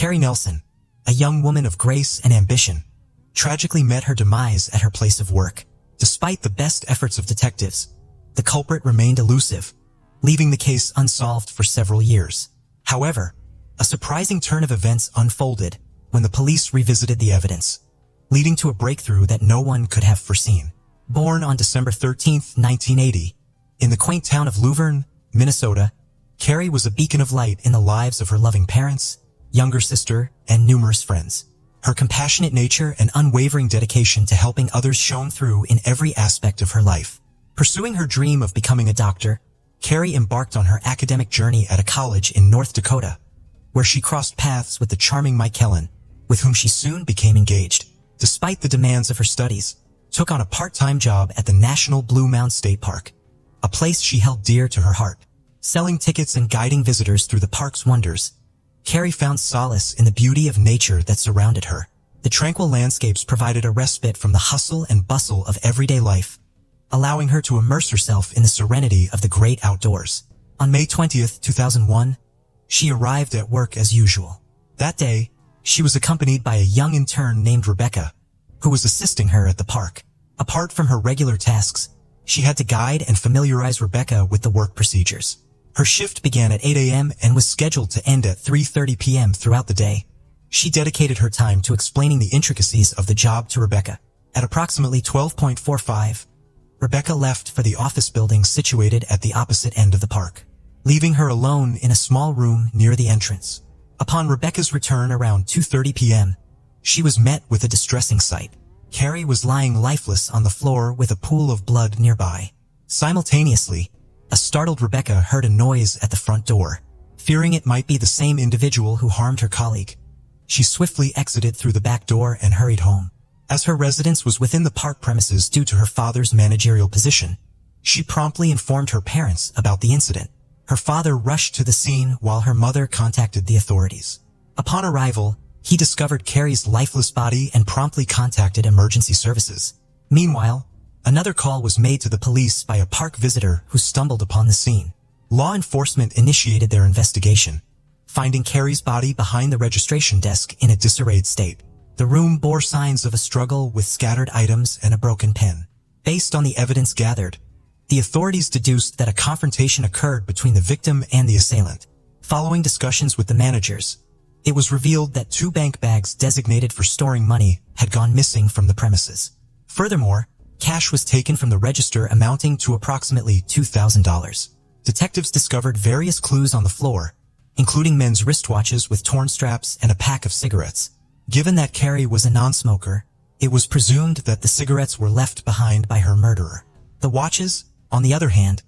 Carrie Nelson, a young woman of grace and ambition, tragically met her demise at her place of work. Despite the best efforts of detectives, the culprit remained elusive, leaving the case unsolved for several years. However, a surprising turn of events unfolded when the police revisited the evidence, leading to a breakthrough that no one could have foreseen. Born on December 13, 1980, in the quaint town of Luverne, Minnesota, Carrie was a beacon of light in the lives of her loving parents, younger sister, and numerous friends. Her compassionate nature and unwavering dedication to helping others shone through in every aspect of her life. Pursuing her dream of becoming a doctor, Carrie embarked on her academic journey at a college in North Dakota, where she crossed paths with the charming Mike Kellen, with whom she soon became engaged. Despite the demands of her studies, took on a part-time job at the National Blue Mound State Park, a place she held dear to her heart. Selling tickets and guiding visitors through the park's wonders, Carrie found solace in the beauty of nature that surrounded her. The tranquil landscapes provided a respite from the hustle and bustle of everyday life, allowing her to immerse herself in the serenity of the great outdoors. On May 20, 2001, she arrived at work as usual. That day, she was accompanied by a young intern named Rebecca, who was assisting her at the park. Apart from her regular tasks, she had to guide and familiarize Rebecca with the work procedures. Her shift began at 8 a.m. and was scheduled to end at 3:30 p.m. throughout the day. She dedicated her time to explaining the intricacies of the job to Rebecca. At approximately 12:45, Rebecca left for the office building situated at the opposite end of the park, leaving her alone in a small room near the entrance. Upon Rebecca's return around 2:30 p.m., she was met with a distressing sight. Carrie was lying lifeless on the floor with a pool of blood nearby. Simultaneously, a startled Rebecca heard a noise at the front door. Fearing it might be the same individual who harmed her colleague, she swiftly exited through the back door and hurried home. As her residence was within the park premises due to her father's managerial position, she promptly informed her parents about the incident. Her father rushed to the scene while her mother contacted the authorities. Upon arrival, he discovered Carrie's lifeless body and promptly contacted emergency services. Meanwhile, another call was made to the police by a park visitor who stumbled upon the scene. Law enforcement initiated their investigation, finding Carrie's body behind the registration desk in a disarrayed state. The room bore signs of a struggle with scattered items and a broken pen. Based on the evidence gathered, the authorities deduced that a confrontation occurred between the victim and the assailant. Following discussions with the managers, it was revealed that 2 bank bags designated for storing money had gone missing from the premises. Furthermore, cash was taken from the register amounting to approximately $2,000. Detectives discovered various clues on the floor, including men's wristwatches with torn straps and a pack of cigarettes. Given that Carrie was a non-smoker, it was presumed that the cigarettes were left behind by her murderer. The watches, on the other hand,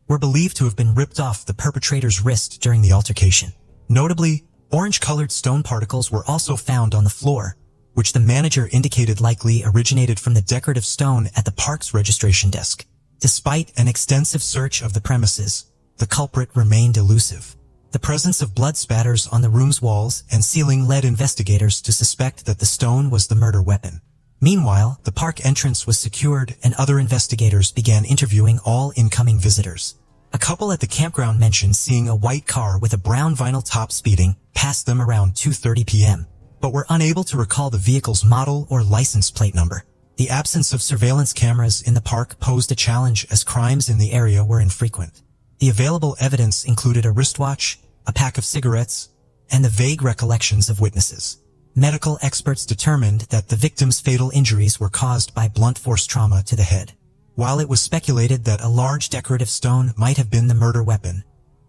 were believed to have been ripped off the perpetrator's wrist during the altercation. Notably, orange-colored stone particles were also found on the floor, which the manager indicated likely originated from the decorative stone at the park's registration desk. Despite an extensive search of the premises, the culprit remained elusive. The presence of blood spatters on the room's walls and ceiling led investigators to suspect that the stone was the murder weapon. Meanwhile, the park entrance was secured and other investigators began interviewing all incoming visitors. A couple at the campground mentioned seeing a white car with a brown vinyl top speeding past them around 2:30 p.m., but were unable to recall the vehicle's model or license plate number. The absence of surveillance cameras in the park posed a challenge as crimes in the area were infrequent. The available evidence included a wristwatch, a pack of cigarettes, and the vague recollections of witnesses. Medical experts determined that the victim's fatal injuries were caused by blunt force trauma to the head. While it was speculated that a large decorative stone might have been the murder weapon,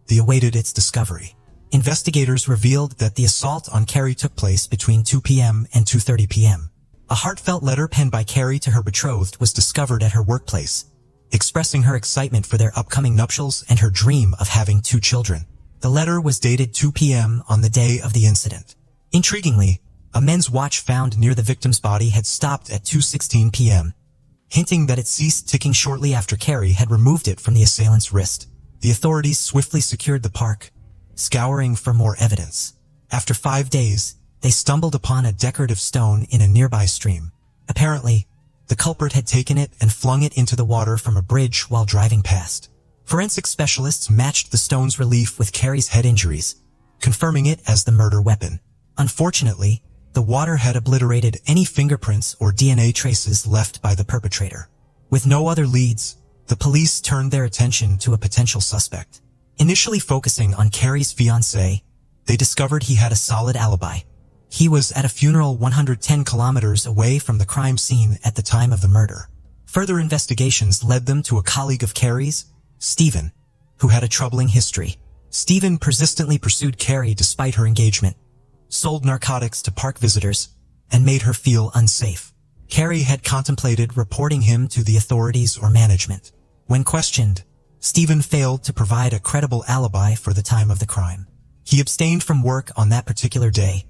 they awaited its discovery. Investigators revealed that the assault on Carrie took place between 2 p.m. and 2:30 p.m. A heartfelt letter penned by Carrie to her betrothed was discovered at her workplace, expressing her excitement for their upcoming nuptials and her dream of having 2 children. The letter was dated 2 p.m. on the day of the incident. Intriguingly, a men's watch found near the victim's body had stopped at 2:16 p.m., hinting that it ceased ticking shortly after Carrie had removed it from the assailant's wrist. The authorities swiftly secured the park, scouring for more evidence. After 5 days, they stumbled upon a decorative stone in a nearby stream. Apparently, the culprit had taken it and flung it into the water from a bridge while driving past. Forensic specialists matched the stone's relief with Carrie's head injuries, confirming it as the murder weapon. Unfortunately, the water had obliterated any fingerprints or DNA traces left by the perpetrator. With no other leads, the police turned their attention to a potential suspect. Initially focusing on Carrie's fiancé, they discovered he had a solid alibi. He was at a funeral 110 kilometers away from the crime scene at the time of the murder. Further investigations led them to a colleague of Carrie's, Stephen, who had a troubling history. Stephen persistently pursued Carrie despite her engagement, sold narcotics to park visitors, and made her feel unsafe. Carrie had contemplated reporting him to the authorities or management. When questioned, Stephen failed to provide a credible alibi for the time of the crime. He abstained from work on that particular day,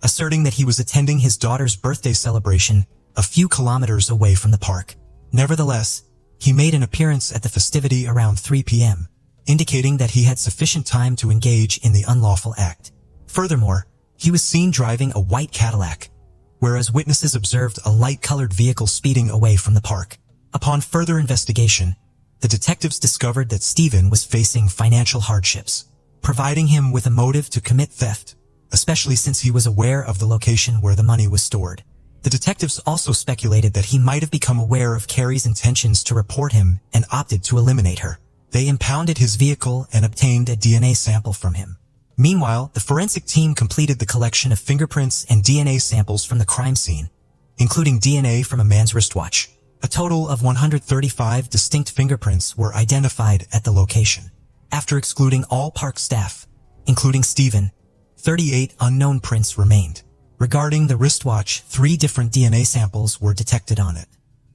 asserting that he was attending his daughter's birthday celebration a few kilometers away from the park. Nevertheless, he made an appearance at the festivity around 3 p.m., indicating that he had sufficient time to engage in the unlawful act. Furthermore, he was seen driving a white Cadillac, whereas witnesses observed a light-colored vehicle speeding away from the park. Upon further investigation, the detectives discovered that Stephen was facing financial hardships, providing him with a motive to commit theft, especially since he was aware of the location where the money was stored. The detectives also speculated that he might have become aware of Carrie's intentions to report him and opted to eliminate her. They impounded his vehicle and obtained a DNA sample from him. Meanwhile, the forensic team completed the collection of fingerprints and DNA samples from the crime scene, including DNA from a man's wristwatch. A total of 135 distinct fingerprints were identified at the location. After excluding all park staff, including Stephen, 38 unknown prints remained. Regarding the wristwatch, 3 different DNA samples were detected on it.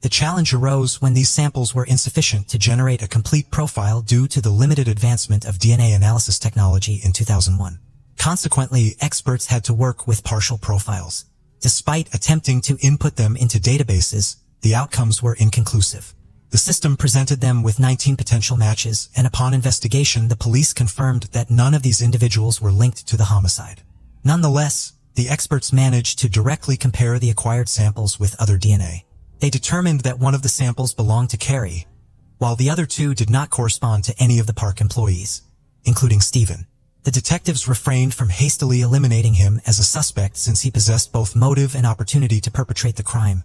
The challenge arose when these samples were insufficient to generate a complete profile due to the limited advancement of DNA analysis technology in 2001. Consequently, experts had to work with partial profiles. Despite attempting to input them into databases, the outcomes were inconclusive. The system presented them with 19 potential matches, and upon investigation, the police confirmed that none of these individuals were linked to the homicide. Nonetheless, the experts managed to directly compare the acquired samples with other DNA. They determined that one of the samples belonged to Carrie, while the other 2 did not correspond to any of the park employees, including Stephen. The detectives refrained from hastily eliminating him as a suspect since he possessed both motive and opportunity to perpetrate the crime,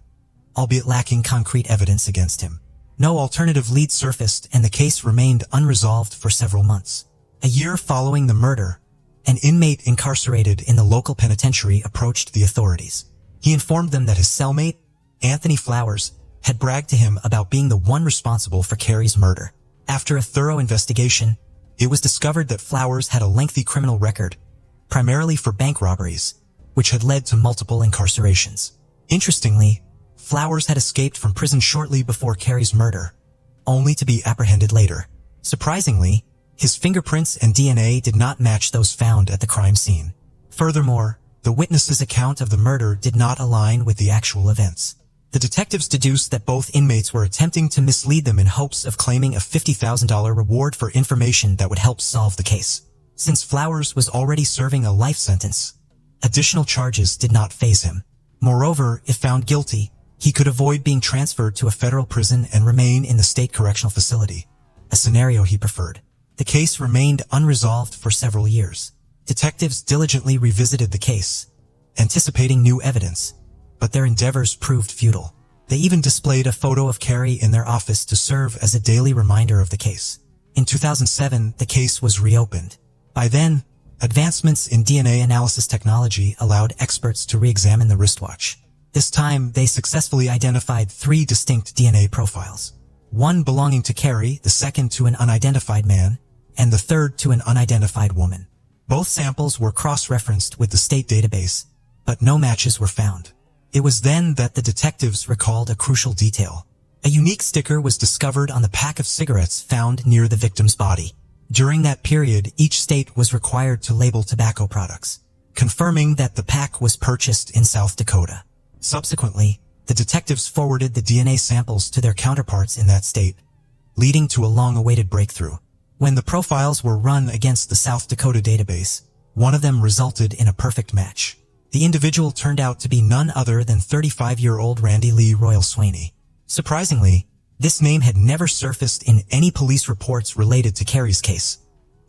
albeit lacking concrete evidence against him. No alternative lead surfaced, and the case remained unresolved for several months. A year following the murder, an inmate incarcerated in the local penitentiary approached the authorities. He informed them that his cellmate, Anthony Flowers, had bragged to him about being the one responsible for Carrie's murder. After a thorough investigation, it was discovered that Flowers had a lengthy criminal record, primarily for bank robberies, which had led to multiple incarcerations. Interestingly, Flowers had escaped from prison shortly before Carrie's murder, only to be apprehended later. Surprisingly, his fingerprints and DNA did not match those found at the crime scene. Furthermore, the witness's account of the murder did not align with the actual events. The detectives deduced that both inmates were attempting to mislead them in hopes of claiming a $50,000 reward for information that would help solve the case. Since Flowers was already serving a life sentence, additional charges did not faze him. Moreover, if found guilty, he could avoid being transferred to a federal prison and remain in the state correctional facility, a scenario he preferred. The case remained unresolved for several years. Detectives diligently revisited the case, anticipating new evidence, but their endeavors proved futile. They even displayed a photo of Carrie in their office to serve as a daily reminder of the case. In 2007, the case was reopened. By then, advancements in DNA analysis technology allowed experts to re-examine the wristwatch. This time, they successfully identified 3 distinct DNA profiles. One belonging to Carrie, the second to an unidentified man, and the third to an unidentified woman. Both samples were cross-referenced with the state database, but no matches were found. It was then that the detectives recalled a crucial detail. A unique sticker was discovered on the pack of cigarettes found near the victim's body. During that period, each state was required to label tobacco products, confirming that the pack was purchased in South Dakota. Subsequently, the detectives forwarded the DNA samples to their counterparts in that state, leading to a long-awaited breakthrough. When the profiles were run against the South Dakota database, one of them resulted in a perfect match. The individual turned out to be none other than 35-year-old Randy Lee Royal Swaney. Surprisingly, this name had never surfaced in any police reports related to Carrie's case,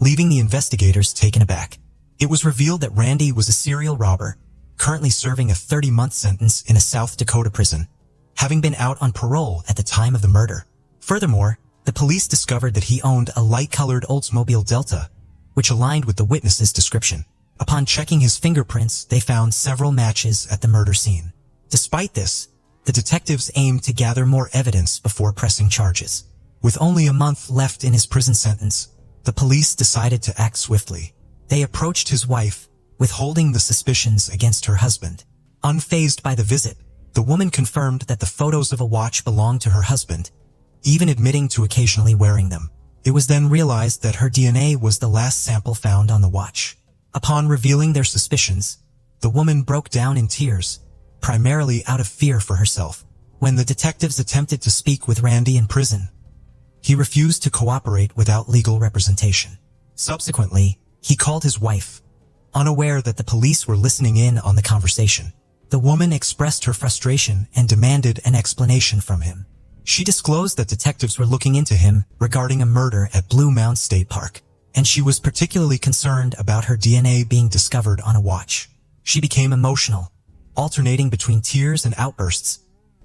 leaving the investigators taken aback. It was revealed that Randy was a serial robber currently serving a 30-month sentence in a South Dakota prison, having been out on parole at the time of the murder. Furthermore, the police discovered that he owned a light-colored Oldsmobile Delta, which aligned with the witness's description. Upon checking his fingerprints, they found several matches at the murder scene. Despite this, the detectives aimed to gather more evidence before pressing charges. With only a month left in his prison sentence, the police decided to act swiftly. They approached his wife, withholding the suspicions against her husband. Unfazed by the visit, the woman confirmed that the photos of a watch belonged to her husband, even admitting to occasionally wearing them. It was then realized that her DNA was the last sample found on the watch. Upon revealing their suspicions, the woman broke down in tears, primarily out of fear for herself. When the detectives attempted to speak with Randy in prison, he refused to cooperate without legal representation. Subsequently, he called his wife, unaware that the police were listening in on the conversation. The woman expressed her frustration and demanded an explanation from him. She disclosed that detectives were looking into him regarding a murder at Blue Mound State Park, and she was particularly concerned about her DNA being discovered on a watch. She became emotional, alternating between tears and outbursts,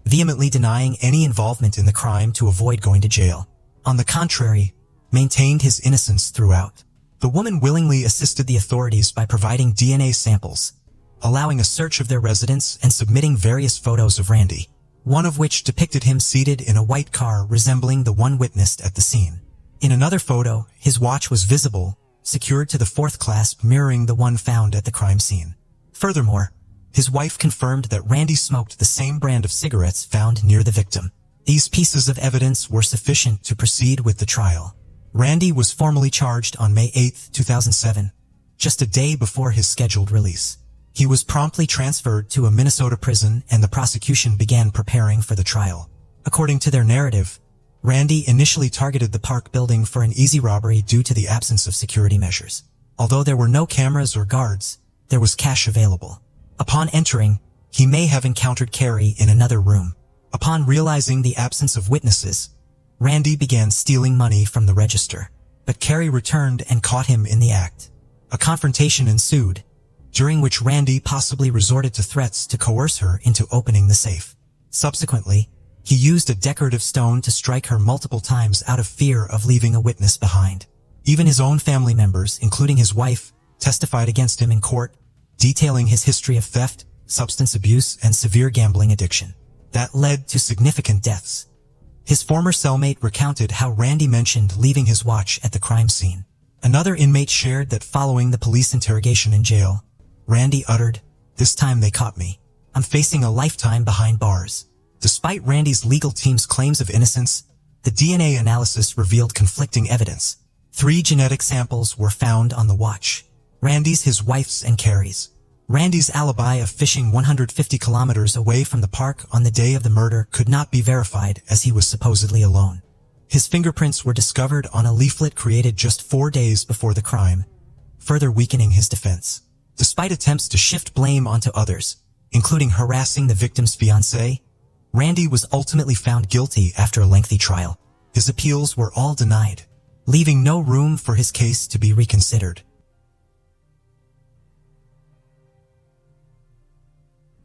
vehemently denying any involvement in the crime to avoid going to jail. On the contrary, maintained his innocence throughout. The woman willingly assisted the authorities by providing DNA samples, allowing a search of their residence and submitting various photos of Randy, one of which depicted him seated in a white car resembling the one witnessed at the scene. In another photo, his watch was visible, secured to the fourth clasp mirroring the one found at the crime scene. Furthermore, his wife confirmed that Randy smoked the same brand of cigarettes found near the victim. These pieces of evidence were sufficient to proceed with the trial. Randy was formally charged on May 8, 2007, just a day before his scheduled release. He was promptly transferred to a Minnesota prison and the prosecution began preparing for the trial. According to their narrative, Randy initially targeted the park building for an easy robbery due to the absence of security measures. Although there were no cameras or guards, there was cash available. Upon entering, he may have encountered Carrie in another room. Upon realizing the absence of witnesses, Randy began stealing money from the register, but Carrie returned and caught him in the act. A confrontation ensued, during which Randy possibly resorted to threats to coerce her into opening the safe. Subsequently, he used a decorative stone to strike her multiple times out of fear of leaving a witness behind. Even his own family members, including his wife, testified against him in court, detailing his history of theft, substance abuse, and severe gambling addiction that led to significant deaths. His former cellmate recounted how Randy mentioned leaving his watch at the crime scene. Another inmate shared that following the police interrogation in jail, Randy uttered, "This time they caught me. I'm facing a lifetime behind bars." Despite Randy's legal team's claims of innocence, the DNA analysis revealed conflicting evidence. 3 genetic samples were found on the watch: Randy's, his wife's, and Carrie's. Randy's alibi of fishing 150 kilometers away from the park on the day of the murder could not be verified as he was supposedly alone. His fingerprints were discovered on a leaflet created just 4 days before the crime, further weakening his defense. Despite attempts to shift blame onto others, including harassing the victim's fiancé, Randy was ultimately found guilty after a lengthy trial. His appeals were all denied, leaving no room for his case to be reconsidered.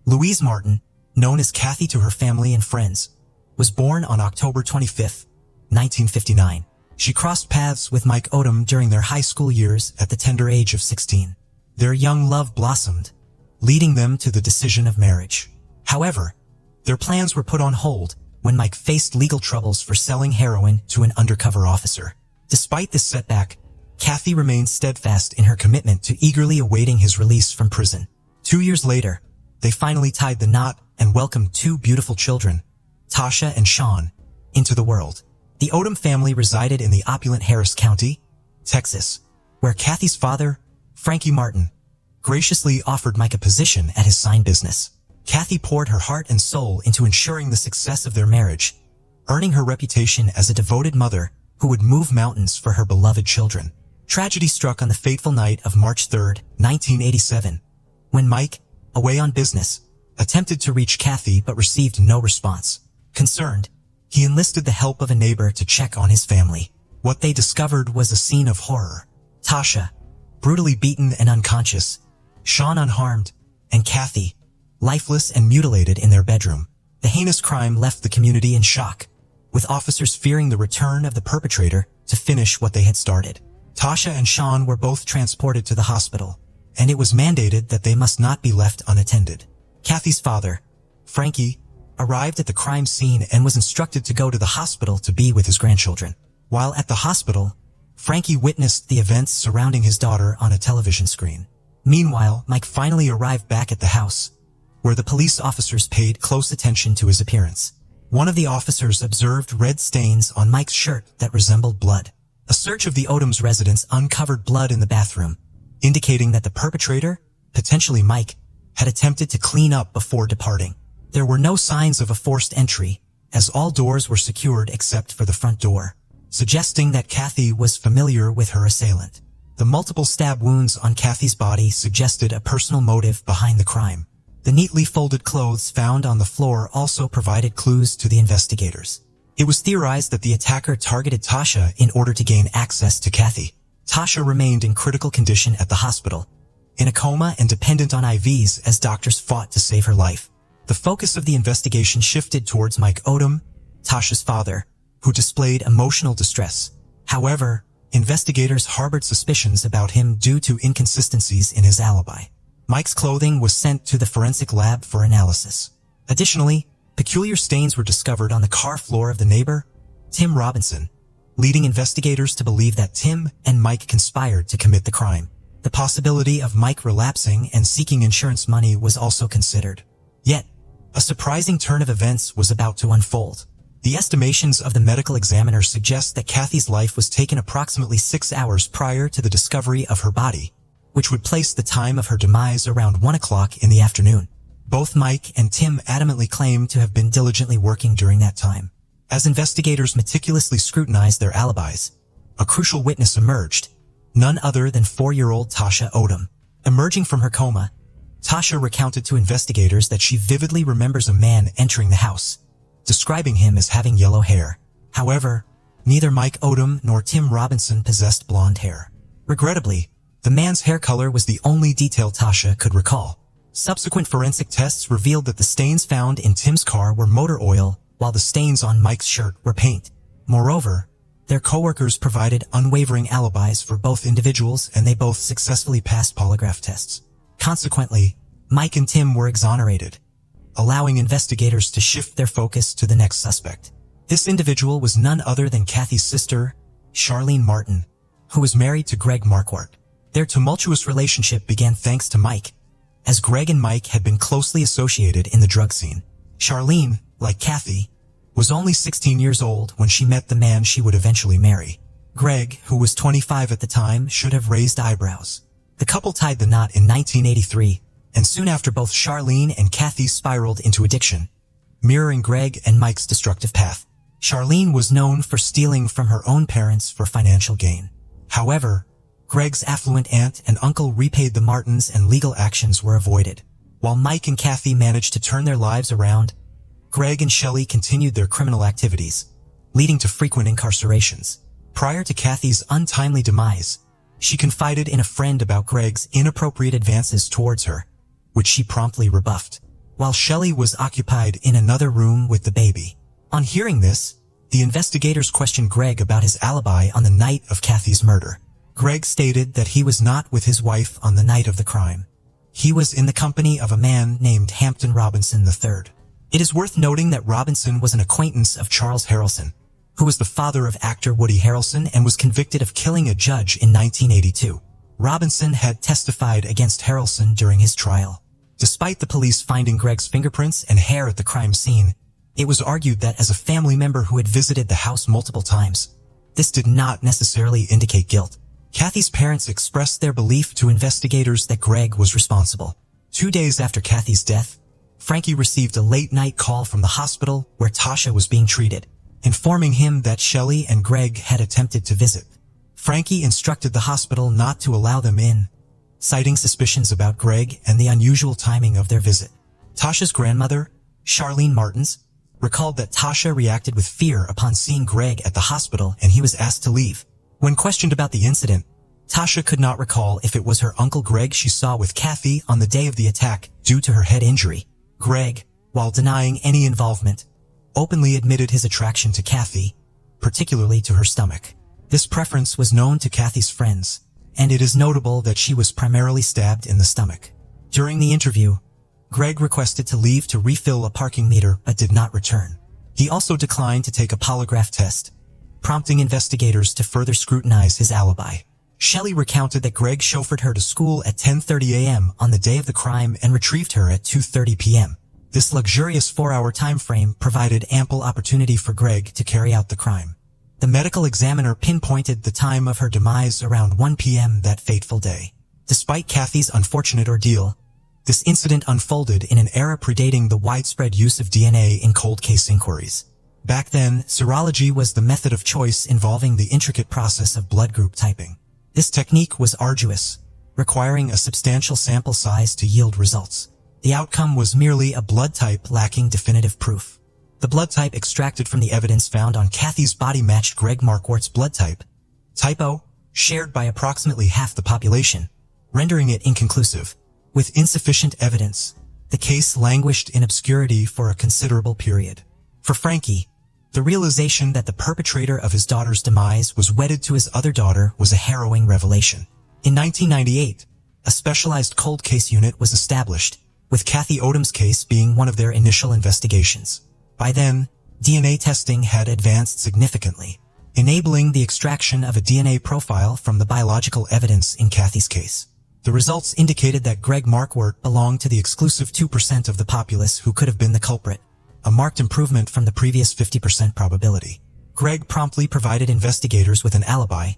Louise Martin, known as Kathy to her family and friends, was born on October 25, 1959. She crossed paths with Mike Odom during their high school years at the tender age of 16. Their young love blossomed, leading them to the decision of marriage. However, their plans were put on hold when Mike faced legal troubles for selling heroin to an undercover officer. Despite this setback, Kathy remained steadfast in her commitment to eagerly awaiting his release from prison. 2 years later, they finally tied the knot and welcomed 2 beautiful children, Tasha and Sean, into the world. The Odom family resided in the opulent Harris County, Texas, where Kathy's father, Frankie Martin, graciously offered Mike a position at his sign business. Kathy poured her heart and soul into ensuring the success of their marriage, earning her reputation as a devoted mother who would move mountains for her beloved children. Tragedy struck on the fateful night of March 3, 1987, when Mike, away on business, attempted to reach Kathy but received no response. Concerned, he enlisted the help of a neighbor to check on his family. What they discovered was a scene of horror. Tasha, brutally beaten and unconscious, Sean unharmed, and Kathy, lifeless and mutilated in their bedroom. The heinous crime left the community in shock, with officers fearing the return of the perpetrator to finish what they had started. Tasha and Sean were both transported to the hospital, and it was mandated that they must not be left unattended. Kathy's father, Frankie, arrived at the crime scene and was instructed to go to the hospital to be with his grandchildren. While at the hospital, Frankie witnessed the events surrounding his daughter on a television screen. Meanwhile, Mike finally arrived back at the house, where the police officers paid close attention to his appearance. One of the officers observed red stains on Mike's shirt that resembled blood. A search of the Odom's residence uncovered blood in the bathroom, indicating that the perpetrator, potentially Mike, had attempted to clean up before departing. There were no signs of a forced entry, as all doors were secured except for the front door, suggesting that Kathy was familiar with her assailant. The multiple stab wounds on Kathy's body suggested a personal motive behind the crime. The neatly folded clothes found on the floor also provided clues to the investigators. It was theorized that the attacker targeted Tasha in order to gain access to Kathy. Tasha remained in critical condition at the hospital, in a coma and dependent on IVs as doctors fought to save her life. The focus of the investigation shifted towards Mike Odom, Tasha's father, who displayed emotional distress. However, investigators harbored suspicions about him due to inconsistencies in his alibi. Mike's clothing was sent to the forensic lab for analysis. Additionally, peculiar stains were discovered on the car floor of the neighbor, Tim Robinson, leading investigators to believe that Tim and Mike conspired to commit the crime. The possibility of Mike relapsing and seeking insurance money was also considered. Yet, a surprising turn of events was about to unfold. The estimations of the medical examiner suggest that Kathy's life was taken approximately 6 hours prior to the discovery of her body, which would place the time of her demise around 1 o'clock in the afternoon. Both Mike and Tim adamantly claimed to have been diligently working during that time. As investigators meticulously scrutinized their alibis, a crucial witness emerged, none other than 4-year-old Tasha Odom. Emerging from her coma, Tasha recounted to investigators that she vividly remembers a man entering the house, describing him as having yellow hair. However, neither Mike Odom nor Tim Robinson possessed blonde hair. Regrettably, the man's hair color was the only detail Tasha could recall. Subsequent forensic tests revealed that the stains found in Tim's car were motor oil, while the stains on Mike's shirt were paint. Moreover, their coworkers provided unwavering alibis for both individuals, and they both successfully passed polygraph tests. Consequently, Mike and Tim were exonerated, allowing investigators to shift their focus to the next suspect. This individual was none other than Kathy's sister, Charlene Martin, who was married to Greg Marquardt. Their tumultuous relationship began thanks to Mike, as Greg and Mike had been closely associated in the drug scene. Charlene, like Kathy, was only 16 years old when she met the man she would eventually marry. Greg, who was 25 at the time, should have raised eyebrows. The couple tied the knot in 1983, and soon after both Charlene and Kathy spiraled into addiction, mirroring Greg and Mike's destructive path. Charlene was known for stealing from her own parents for financial gain. However, Greg's affluent aunt and uncle repaid the Martins and legal actions were avoided. While Mike and Kathy managed to turn their lives around, Greg and Shelley continued their criminal activities, leading to frequent incarcerations. Prior to Kathy's untimely demise, she confided in a friend about Greg's inappropriate advances towards her, which she promptly rebuffed, while Shelley was occupied in another room with the baby. On hearing this, the investigators questioned Greg about his alibi on the night of Kathy's murder. Greg stated that he was not with his wife on the night of the crime. He was in the company of a man named Hampton Robinson III. It is worth noting that Robinson was an acquaintance of Charles Harrelson, who was the father of actor Woody Harrelson and was convicted of killing a judge in 1982. Robinson had testified against Harrelson during his trial. Despite the police finding Greg's fingerprints and hair at the crime scene, it was argued that as a family member who had visited the house multiple times, this did not necessarily indicate guilt. Kathy's parents expressed their belief to investigators that Greg was responsible. 2 days after Kathy's death, Frankie received a late-night call from the hospital where Tasha was being treated, informing him that Shelley and Greg had attempted to visit. Frankie instructed the hospital not to allow them in, citing suspicions about Greg and the unusual timing of their visit. Tasha's grandmother, Charlene Martins, recalled that Tasha reacted with fear upon seeing Greg at the hospital and he was asked to leave. When questioned about the incident, Tasha could not recall if it was her Uncle Greg she saw with Kathy on the day of the attack due to her head injury. Greg, while denying any involvement, openly admitted his attraction to Kathy, particularly to her stomach. This preference was known to Kathy's friends, and it is notable that she was primarily stabbed in the stomach. During the interview, Greg requested to leave to refill a parking meter but did not return. He also declined to take a polygraph test, prompting investigators to further scrutinize his alibi. Shelley recounted that Greg chauffeured her to school at 10:30 a.m. on the day of the crime and retrieved her at 2:30 p.m. This luxurious 4-hour time frame provided ample opportunity for Greg to carry out the crime. The medical examiner pinpointed the time of her demise around 1 p.m. that fateful day. Despite Kathy's unfortunate ordeal, this incident unfolded in an era predating the widespread use of DNA in cold case inquiries. Back then, serology was the method of choice involving the intricate process of blood group typing. This technique was arduous, requiring a substantial sample size to yield results. The outcome was merely a blood type lacking definitive proof. The blood type extracted from the evidence found on Kathy's body matched Greg Marquardt's blood type, type O, shared by approximately half the population, rendering it inconclusive. With insufficient evidence, the case languished in obscurity for a considerable period. For Frankie, the realization that the perpetrator of his daughter's demise was wedded to his other daughter was a harrowing revelation. In 1998, a specialized cold case unit was established, with Kathy Odom's case being one of their initial investigations. By then, DNA testing had advanced significantly, enabling the extraction of a DNA profile from the biological evidence in Kathy's case. The results indicated that Greg Marquardt belonged to the exclusive 2% of the populace who could have been the culprit, a marked improvement from the previous 50% probability. Greg promptly provided investigators with an alibi,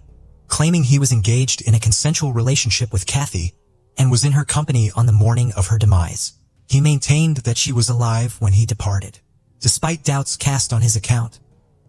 claiming he was engaged in a consensual relationship with Kathy and was in her company on the morning of her demise. He maintained that she was alive when he departed. Despite doubts cast on his account,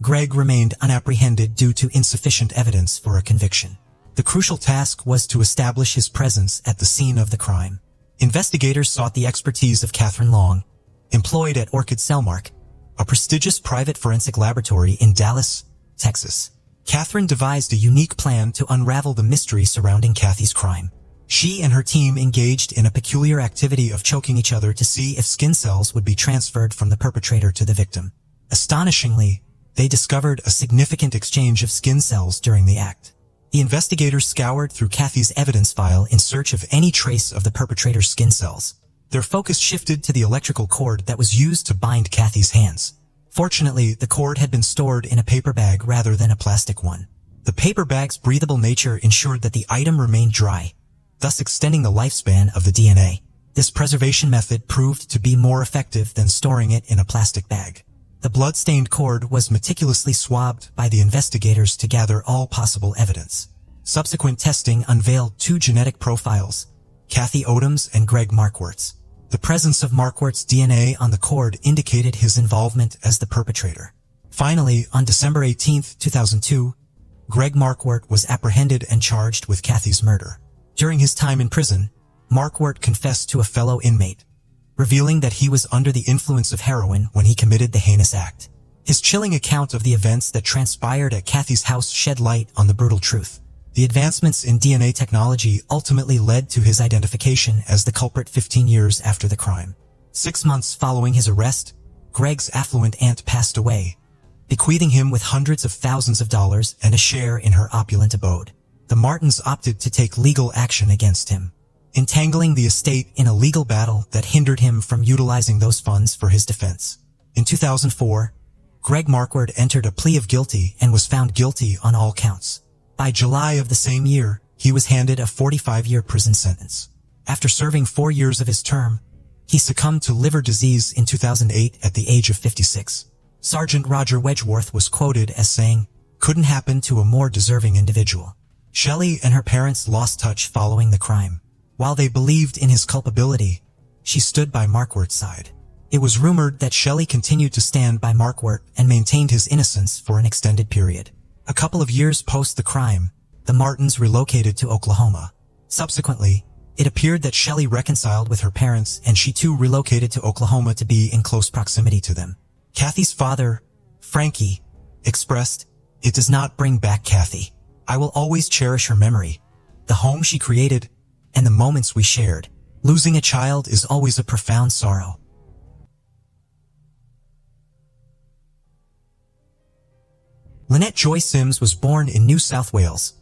Greg remained unapprehended due to insufficient evidence for a conviction. The crucial task was to establish his presence at the scene of the crime. Investigators sought the expertise of Catherine Long, employed at Orchid Cellmark, a prestigious private forensic laboratory in Dallas, Texas. Catherine devised a unique plan to unravel the mystery surrounding Kathy's crime. She and her team engaged in a peculiar activity of choking each other to see if skin cells would be transferred from the perpetrator to the victim. Astonishingly, they discovered a significant exchange of skin cells during the act. The investigators scoured through Kathy's evidence file in search of any trace of the perpetrator's skin cells. Their focus shifted to the electrical cord that was used to bind Kathy's hands. Fortunately, the cord had been stored in a paper bag rather than a plastic one. The paper bag's breathable nature ensured that the item remained dry, thus extending the lifespan of the DNA. This preservation method proved to be more effective than storing it in a plastic bag. The blood-stained cord was meticulously swabbed by the investigators to gather all possible evidence. Subsequent testing unveiled 2 genetic profiles, Kathy Odom's and Greg Marquardt's. The presence of Marquardt's DNA on the cord indicated his involvement as the perpetrator. Finally, on December 18, 2002, Greg Marquardt was apprehended and charged with Kathy's murder. During his time in prison, Marquardt confessed to a fellow inmate, revealing that he was under the influence of heroin when he committed the heinous act. His chilling account of the events that transpired at Kathy's house shed light on the brutal truth. The advancements in DNA technology ultimately led to his identification as the culprit 15 years after the crime. 6 months following his arrest, Greg's affluent aunt passed away, bequeathing him with hundreds of thousands of dollars and a share in her opulent abode. The Martins opted to take legal action against him, entangling the estate in a legal battle that hindered him from utilizing those funds for his defense. In 2004, Greg Marquardt entered a plea of guilty and was found guilty on all counts. By July of the same year, he was handed a 45-year prison sentence. After serving 4 years of his term, he succumbed to liver disease in 2008 at the age of 56. Sergeant Roger Wedgeworth was quoted as saying, "Couldn't happen to a more deserving individual." Shelley and her parents lost touch following the crime. While they believed in his culpability, she stood by Marquardt's side. It was rumored that Shelley continued to stand by Marquardt and maintained his innocence for an extended period. A couple of years post the crime, the Martins relocated to Oklahoma. Subsequently, it appeared that Shelley reconciled with her parents and she too relocated to Oklahoma to be in close proximity to them. Kathy's father, Frankie, expressed, "It does not bring back Kathy. I will always cherish her memory, the home she created, and the moments we shared. Losing a child is always a profound sorrow. Lynette Joy Sims was born in New South Wales,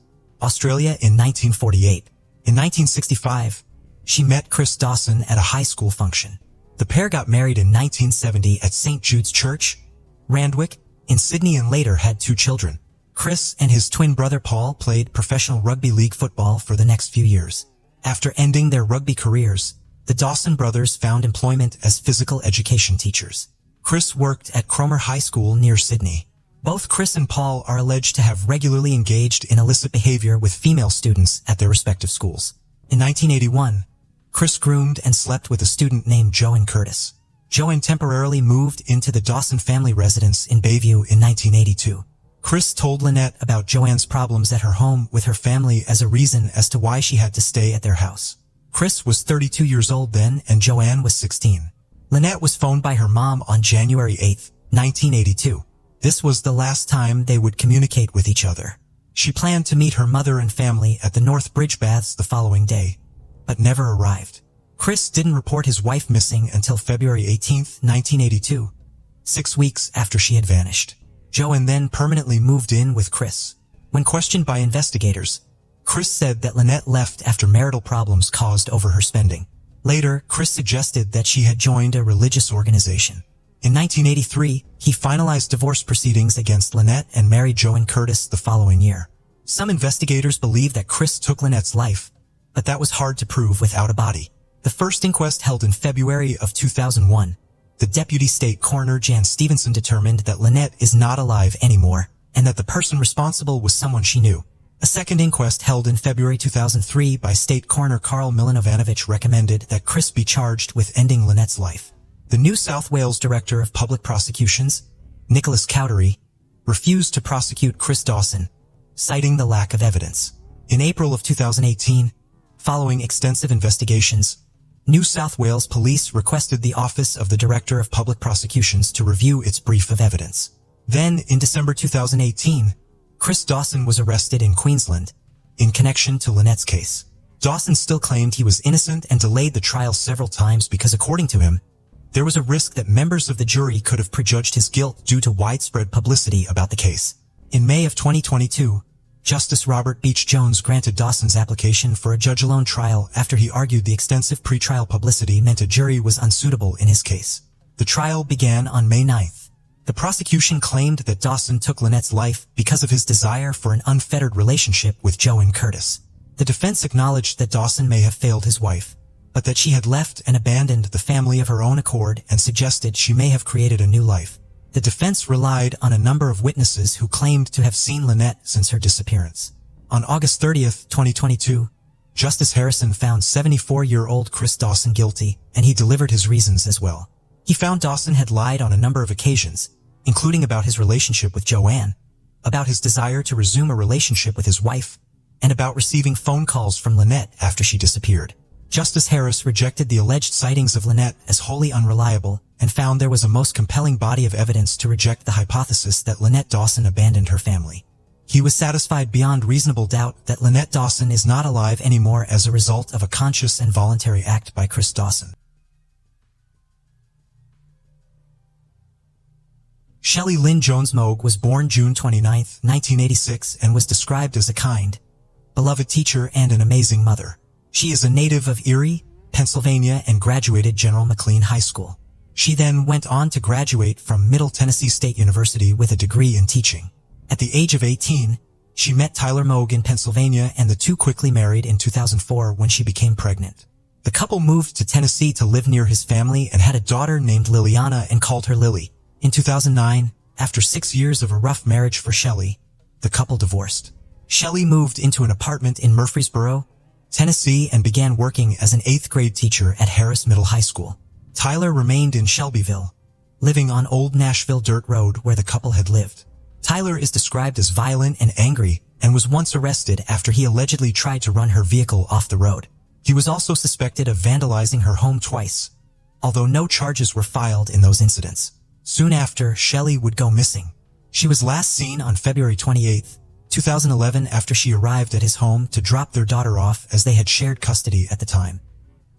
Australia in 1948. In 1965, she met Chris Dawson at a high school function. The pair got married in 1970 at St. Jude's Church, Randwick, in Sydney, and later had 2 children. Chris and his twin brother Paul played professional rugby league football for the next few years. After ending their rugby careers, the Dawson brothers found employment as physical education teachers. Chris worked at Cromer High School near Sydney. Both Chris and Paul are alleged to have regularly engaged in illicit behavior with female students at their respective schools. In 1981, Chris groomed and slept with a student named Joanne Curtis. Joanne temporarily moved into the Dawson family residence in Bayview in 1982. Chris told Lynette about Joanne's problems at her home with her family as a reason as to why she had to stay at their house. Chris was 32 years old then, and Joanne was 16. Lynette was phoned by her mom on January 8, 1982. This was the last time they would communicate with each other. She planned to meet her mother and family at the North Bridge Baths the following day, but never arrived. Chris didn't report his wife missing until February 18, 1982, 6 weeks after she had vanished. Joanne then permanently moved in with Chris. When questioned by investigators, Chris said that Lynette left after marital problems caused over her spending. Later, Chris suggested that she had joined a religious organization. In 1983, he finalized divorce proceedings against Lynette and married Joanne Curtis the following year. Some investigators believe that Chris took Lynette's life, but that was hard to prove without a body. The first inquest held in February of 2001, the Deputy State Coroner Jan Stevenson determined that Lynette is not alive anymore, and that the person responsible was someone she knew. A second inquest held in February 2003 by State Coroner Karl Milanovanovich recommended that Chris be charged with ending Lynette's life. The New South Wales Director of Public Prosecutions, Nicholas Cowdery, refused to prosecute Chris Dawson, citing the lack of evidence. In April of 2018, following extensive investigations, New South Wales Police requested the Office of the Director of Public Prosecutions to review its brief of evidence. Then, in December 2018, Chris Dawson was arrested in Queensland in connection to Lynette's case. Dawson still claimed he was innocent and delayed the trial several times because, according to him, there was a risk that members of the jury could have prejudged his guilt due to widespread publicity about the case. In May of 2022, Justice Robert Beach-Jones granted Dawson's application for a judge-alone trial after he argued the extensive pretrial publicity meant a jury was unsuitable in his case. The trial began on May 9th. The prosecution claimed that Dawson took Lynette's life because of his desire for an unfettered relationship with Joanne Curtis. The defense acknowledged that Dawson may have failed his wife, but that she had left and abandoned the family of her own accord and suggested she may have created a new life. The defense relied on a number of witnesses who claimed to have seen Lynette since her disappearance. On August 30, 2022, Justice Harrison found 74-year-old Chris Dawson guilty, and he delivered his reasons as well. He found Dawson had lied on a number of occasions, including about his relationship with Joanne, about his desire to resume a relationship with his wife, and about receiving phone calls from Lynette after she disappeared. Justice Harris rejected the alleged sightings of Lynette as wholly unreliable and found there was a most compelling body of evidence to reject the hypothesis that Lynette Dawson abandoned her family. He was satisfied beyond reasonable doubt that Lynette Dawson is not alive anymore as a result of a conscious and voluntary act by Chris Dawson. Shelley Lynn Jones Moog was born June 29, 1986, and was described as a kind, beloved teacher and an amazing mother. She is a native of Erie, Pennsylvania, and graduated General McLean High School. She then went on to graduate from Middle Tennessee State University with a degree in teaching. At the age of 18, she met Tyler Moog in Pennsylvania, and the two quickly married in 2004 when she became pregnant. The couple moved to Tennessee to live near his family and had a daughter named Liliana and called her Lily. In 2009, after 6 years of a rough marriage for Shelley, the couple divorced. Shelley moved into an apartment in Murfreesboro, Tennessee, and began working as an 8th grade teacher at Harris Middle High School. Tyler remained in Shelbyville, living on Old Nashville Dirt Road where the couple had lived. Tyler is described as violent and angry and was once arrested after he allegedly tried to run her vehicle off the road. He was also suspected of vandalizing her home twice, although no charges were filed in those incidents. Soon after, Shelley would go missing. She was last seen on February 28, 2011 after she arrived at his home to drop their daughter off as they had shared custody at the time.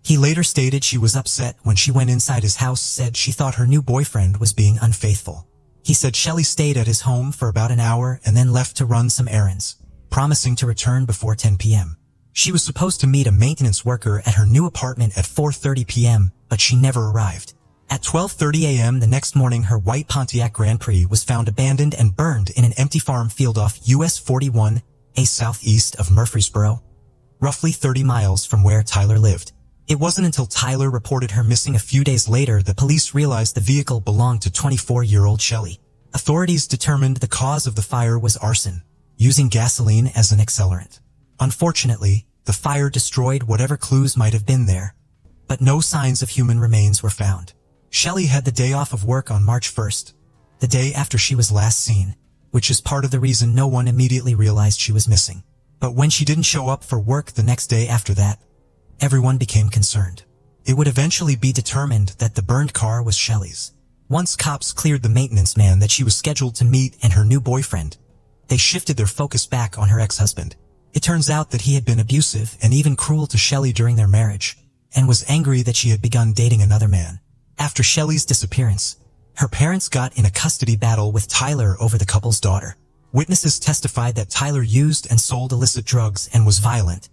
He later stated she was upset when she went inside his house, said she thought her new boyfriend was being unfaithful. He said Shelley stayed at his home for about an hour and then left to run some errands, promising to return before 10 p.m. She was supposed to meet a maintenance worker at her new apartment at 4:30 p.m., but she never arrived. At 12:30 a.m. the next morning, her white Pontiac Grand Prix was found abandoned and burned in an empty farm field off US 41, southeast of Murfreesboro, roughly 30 miles from where Tyler lived. It wasn't until Tyler reported her missing a few days later that police realized the vehicle belonged to 24-year-old Shelley. Authorities determined the cause of the fire was arson, using gasoline as an accelerant. Unfortunately, the fire destroyed whatever clues might have been there, but no signs of human remains were found. Shelley had the day off of work on March 1st, the day after she was last seen, which is part of the reason no one immediately realized she was missing. But when she didn't show up for work the next day after that, everyone became concerned. It would eventually be determined that the burned car was Shelley's. Once cops cleared the maintenance man that she was scheduled to meet and her new boyfriend, they shifted their focus back on her ex-husband. It turns out that he had been abusive and even cruel to Shelley during their marriage, and was angry that she had begun dating another man. After Shelley's disappearance, her parents got in a custody battle with Tyler over the couple's daughter. Witnesses testified that Tyler used and sold illicit drugs and was violent,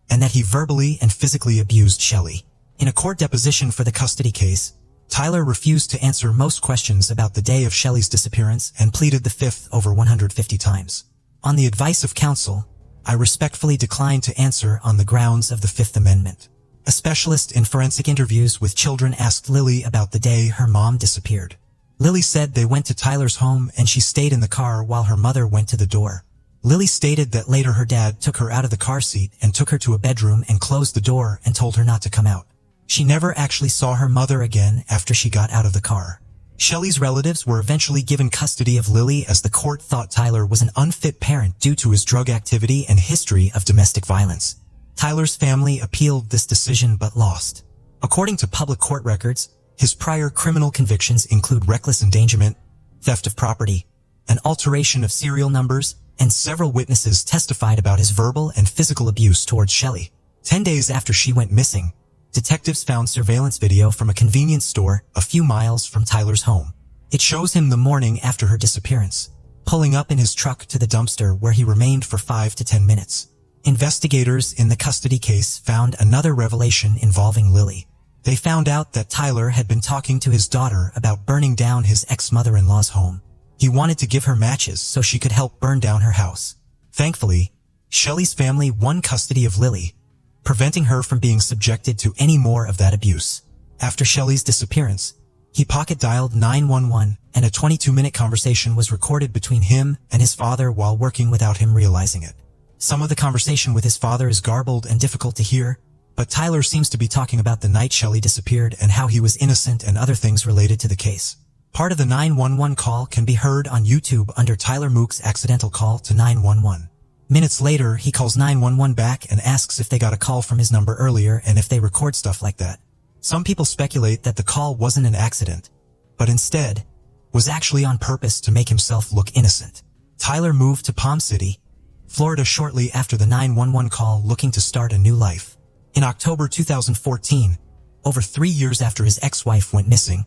and that he verbally and physically abused Shelley. In a court deposition for the custody case, Tyler refused to answer most questions about the day of Shelley's disappearance and pleaded the fifth over 150 times. On the advice of counsel, I respectfully declined to answer on the grounds of the Fifth Amendment. A specialist in forensic interviews with children asked Lily about the day her mom disappeared. Lily said they went to Tyler's home and she stayed in the car while her mother went to the door. Lily stated that later her dad took her out of the car seat and took her to a bedroom and closed the door and told her not to come out. She never actually saw her mother again after she got out of the car. Shelley's relatives were eventually given custody of Lily as the court thought Tyler was an unfit parent due to his drug activity and history of domestic violence. Tyler's family appealed this decision but lost. According to public court records, his prior criminal convictions include reckless endangerment, theft of property, an alteration of serial numbers, and several witnesses testified about his verbal and physical abuse towards Shelley. 10 days after she went missing, detectives found surveillance video from a convenience store a few miles from Tyler's home. It shows him the morning after her disappearance, pulling up in his truck to the dumpster where he remained for 5 to 10 minutes. Investigators in the custody case found another revelation involving Lily. They found out that Tyler had been talking to his daughter about burning down his ex-mother-in-law's home. He wanted to give her matches so she could help burn down her house. Thankfully, Shelley's family won custody of Lily, preventing her from being subjected to any more of that abuse. After Shelley's disappearance, he pocket-dialed 911 and a 22-minute conversation was recorded between him and his father while working without him realizing it. Some of the conversation with his father is garbled and difficult to hear, but Tyler seems to be talking about the night Shelley disappeared and how he was innocent and other things related to the case. Part of the 911 call can be heard on YouTube under Tyler Mook's accidental call to 911. Minutes later, he calls 911 back and asks if they got a call from his number earlier and if they record stuff like that. Some people speculate that the call wasn't an accident, but instead was actually on purpose to make himself look innocent. Tyler moved to Palm City, Florida shortly after the 911 call, looking to start a new life. In October 2014, over 3 years after his ex-wife went missing,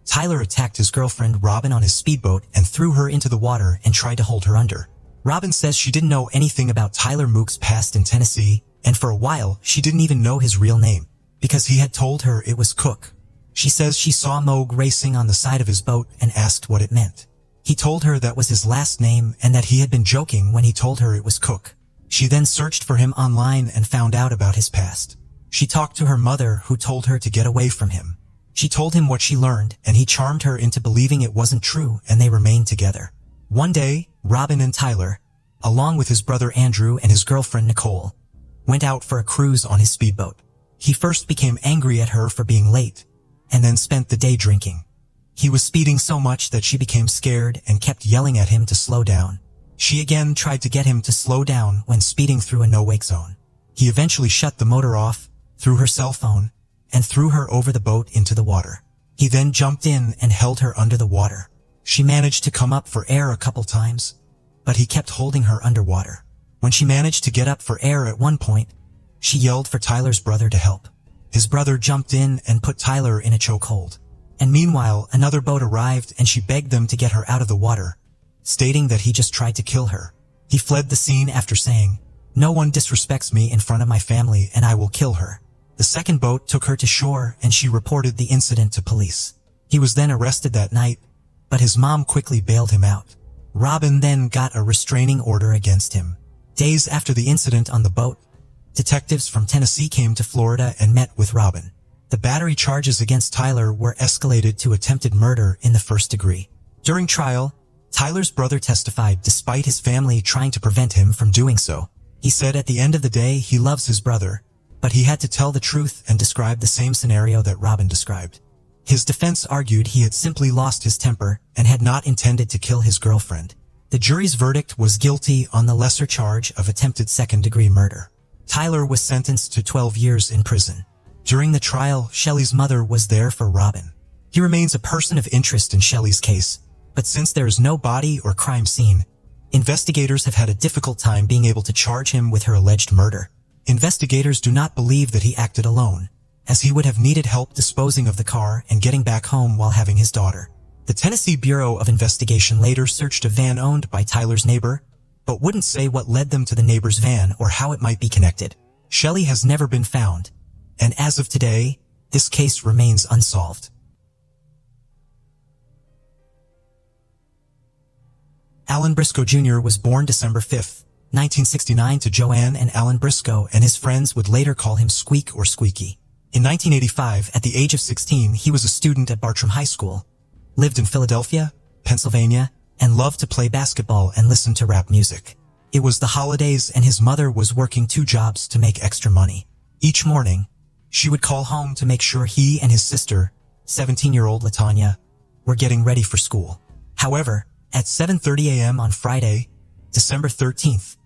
Tyler attacked his girlfriend Robin on his speedboat and threw her into the water and tried to hold her under. Robin says she didn't know anything about Tyler Mook's past in Tennessee, and for a while she didn't even know his real name, because he had told her it was Cook. She says she saw Moog racing on the side of his boat and asked what it meant. He told her that was his last name and that he had been joking when he told her it was Cook. She then searched for him online and found out about his past. She talked to her mother, who told her to get away from him. She told him what she learned, and he charmed her into believing it wasn't true, and they remained together. One day, Robin and Tyler, along with his brother Andrew and his girlfriend Nicole, went out for a cruise on his speedboat. He first became angry at her for being late, and then spent the day drinking. He was speeding so much that she became scared and kept yelling at him to slow down. She again tried to get him to slow down when speeding through a no-wake zone. He eventually shut the motor off, threw her cell phone, and threw her over the boat into the water. He then jumped in and held her under the water. She managed to come up for air a couple times, but he kept holding her underwater. When she managed to get up for air at one point, she yelled for Tyler's brother to help. His brother jumped in and put Tyler in a chokehold. And meanwhile, another boat arrived and she begged them to get her out of the water, stating that he just tried to kill her. He fled the scene after saying, "No one disrespects me in front of my family and I will kill her." The second boat took her to shore and she reported the incident to police. He was then arrested that night, but his mom quickly bailed him out. Robin then got a restraining order against him. Days after the incident on the boat, detectives from Tennessee came to Florida and met with Robin. The battery charges against Tyler were escalated to attempted murder in the first degree. During trial, Tyler's brother testified despite his family trying to prevent him from doing so. He said at the end of the day he loves his brother, but he had to tell the truth and describe the same scenario that Robin described. His defense argued he had simply lost his temper and had not intended to kill his girlfriend. The jury's verdict was guilty on the lesser charge of attempted second-degree murder. Tyler was sentenced to 12 years in prison. During the trial, Shelley's mother was there for Robin. He remains a person of interest in Shelley's case, but since there is no body or crime scene, investigators have had a difficult time being able to charge him with her alleged murder. Investigators do not believe that he acted alone, as he would have needed help disposing of the car and getting back home while having his daughter. The Tennessee Bureau of Investigation later searched a van owned by Tyler's neighbor, but wouldn't say what led them to the neighbor's van or how it might be connected. Shelley has never been found, and as of today, this case remains unsolved. Alan Briscoe Jr. was born December 5, 1969 to Joanne and Alan Briscoe, and his friends would later call him Squeak or Squeaky. In 1985, at the age of 16, he was a student at Bartram High School, lived in Philadelphia, Pennsylvania, and loved to play basketball and listen to rap music. It was the holidays and his mother was working 2 jobs to make extra money. Each morning, she would call home to make sure he and his sister, 17-year-old LaTanya, were getting ready for school. However, at 7:30 a.m. on Friday, December 13th,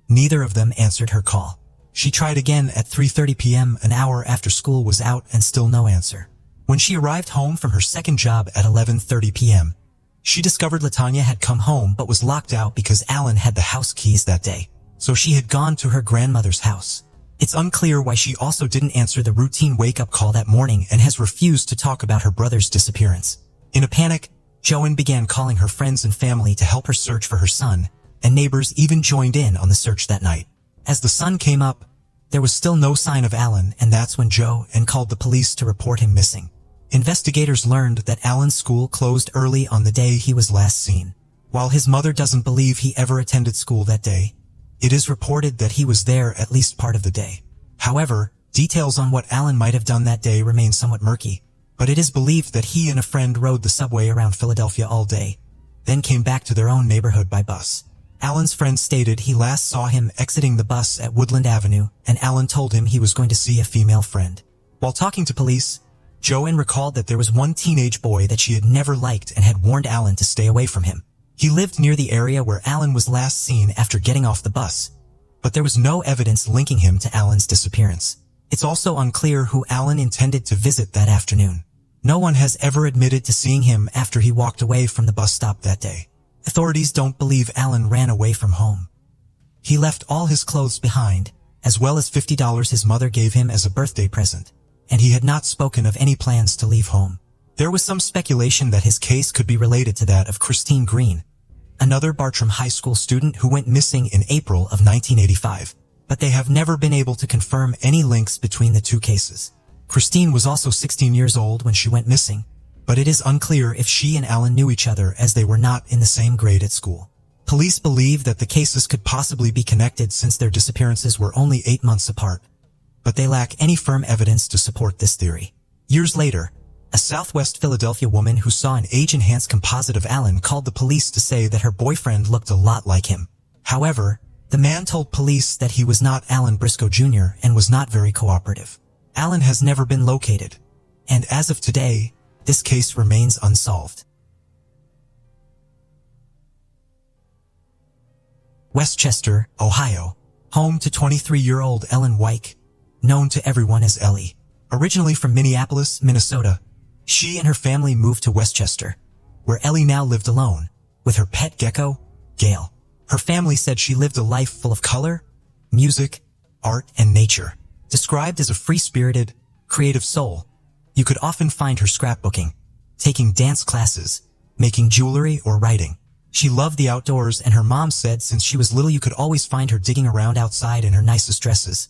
neither of them answered her call. She tried again at 3:30 p.m. an hour after school was out and still no answer. When she arrived home from her second job at 11:30 p.m., she discovered LaTanya had come home but was locked out because Alan had the house keys that day, so she had gone to her grandmother's house. It's unclear why she also didn't answer the routine wake-up call that morning and has refused to talk about her brother's disappearance. In a panic, Joanne began calling her friends and family to help her search for her son, and neighbors even joined in on the search that night. As the sun came up, there was still no sign of Alan, and that's when Joanne called the police to report him missing. Investigators learned that Alan's school closed early on the day he was last seen. While his mother doesn't believe he ever attended school that day, it is reported that he was there at least part of the day. However, details on what Alan might have done that day remain somewhat murky, but it is believed that he and a friend rode the subway around Philadelphia all day, then came back to their own neighborhood by bus. Alan's friend stated he last saw him exiting the bus at Woodland Avenue, and Alan told him he was going to see a female friend. While talking to police, Joanne recalled that there was one teenage boy that she had never liked and had warned Alan to stay away from him. He lived near the area where Alan was last seen after getting off the bus, but there was no evidence linking him to Alan's disappearance. It's also unclear who Alan intended to visit that afternoon. No one has ever admitted to seeing him after he walked away from the bus stop that day. Authorities don't believe Alan ran away from home. He left all his clothes behind, as well as $50 his mother gave him as a birthday present, and he had not spoken of any plans to leave home. There was some speculation that his case could be related to that of Christine Green, another Bartram High School student who went missing in April of 1985, but they have never been able to confirm any links between the two cases. Christine was also 16 years old when she went missing, but it is unclear if she and Alan knew each other as they were not in the same grade at school. Police believe that the cases could possibly be connected since their disappearances were only 8 months apart, but they lack any firm evidence to support this theory. Years later, a Southwest Philadelphia woman who saw an age-enhanced composite of Alan called the police to say that her boyfriend looked a lot like him. However, the man told police that he was not Alan Briscoe Jr. and was not very cooperative. Alan has never been located, and as of today, this case remains unsolved. Westchester, Ohio, home to 23-year-old Ellen Wyke, known to everyone as Ellie. Originally from Minneapolis, Minnesota, she and her family moved to Westchester, where Ellie now lived alone, with her pet gecko, Gail. Her family said she lived a life full of color, music, art, and nature. Described as a free-spirited, creative soul, you could often find her scrapbooking, taking dance classes, making jewelry, or writing. She loved the outdoors, and her mom said since she was little you could always find her digging around outside in her nicest dresses,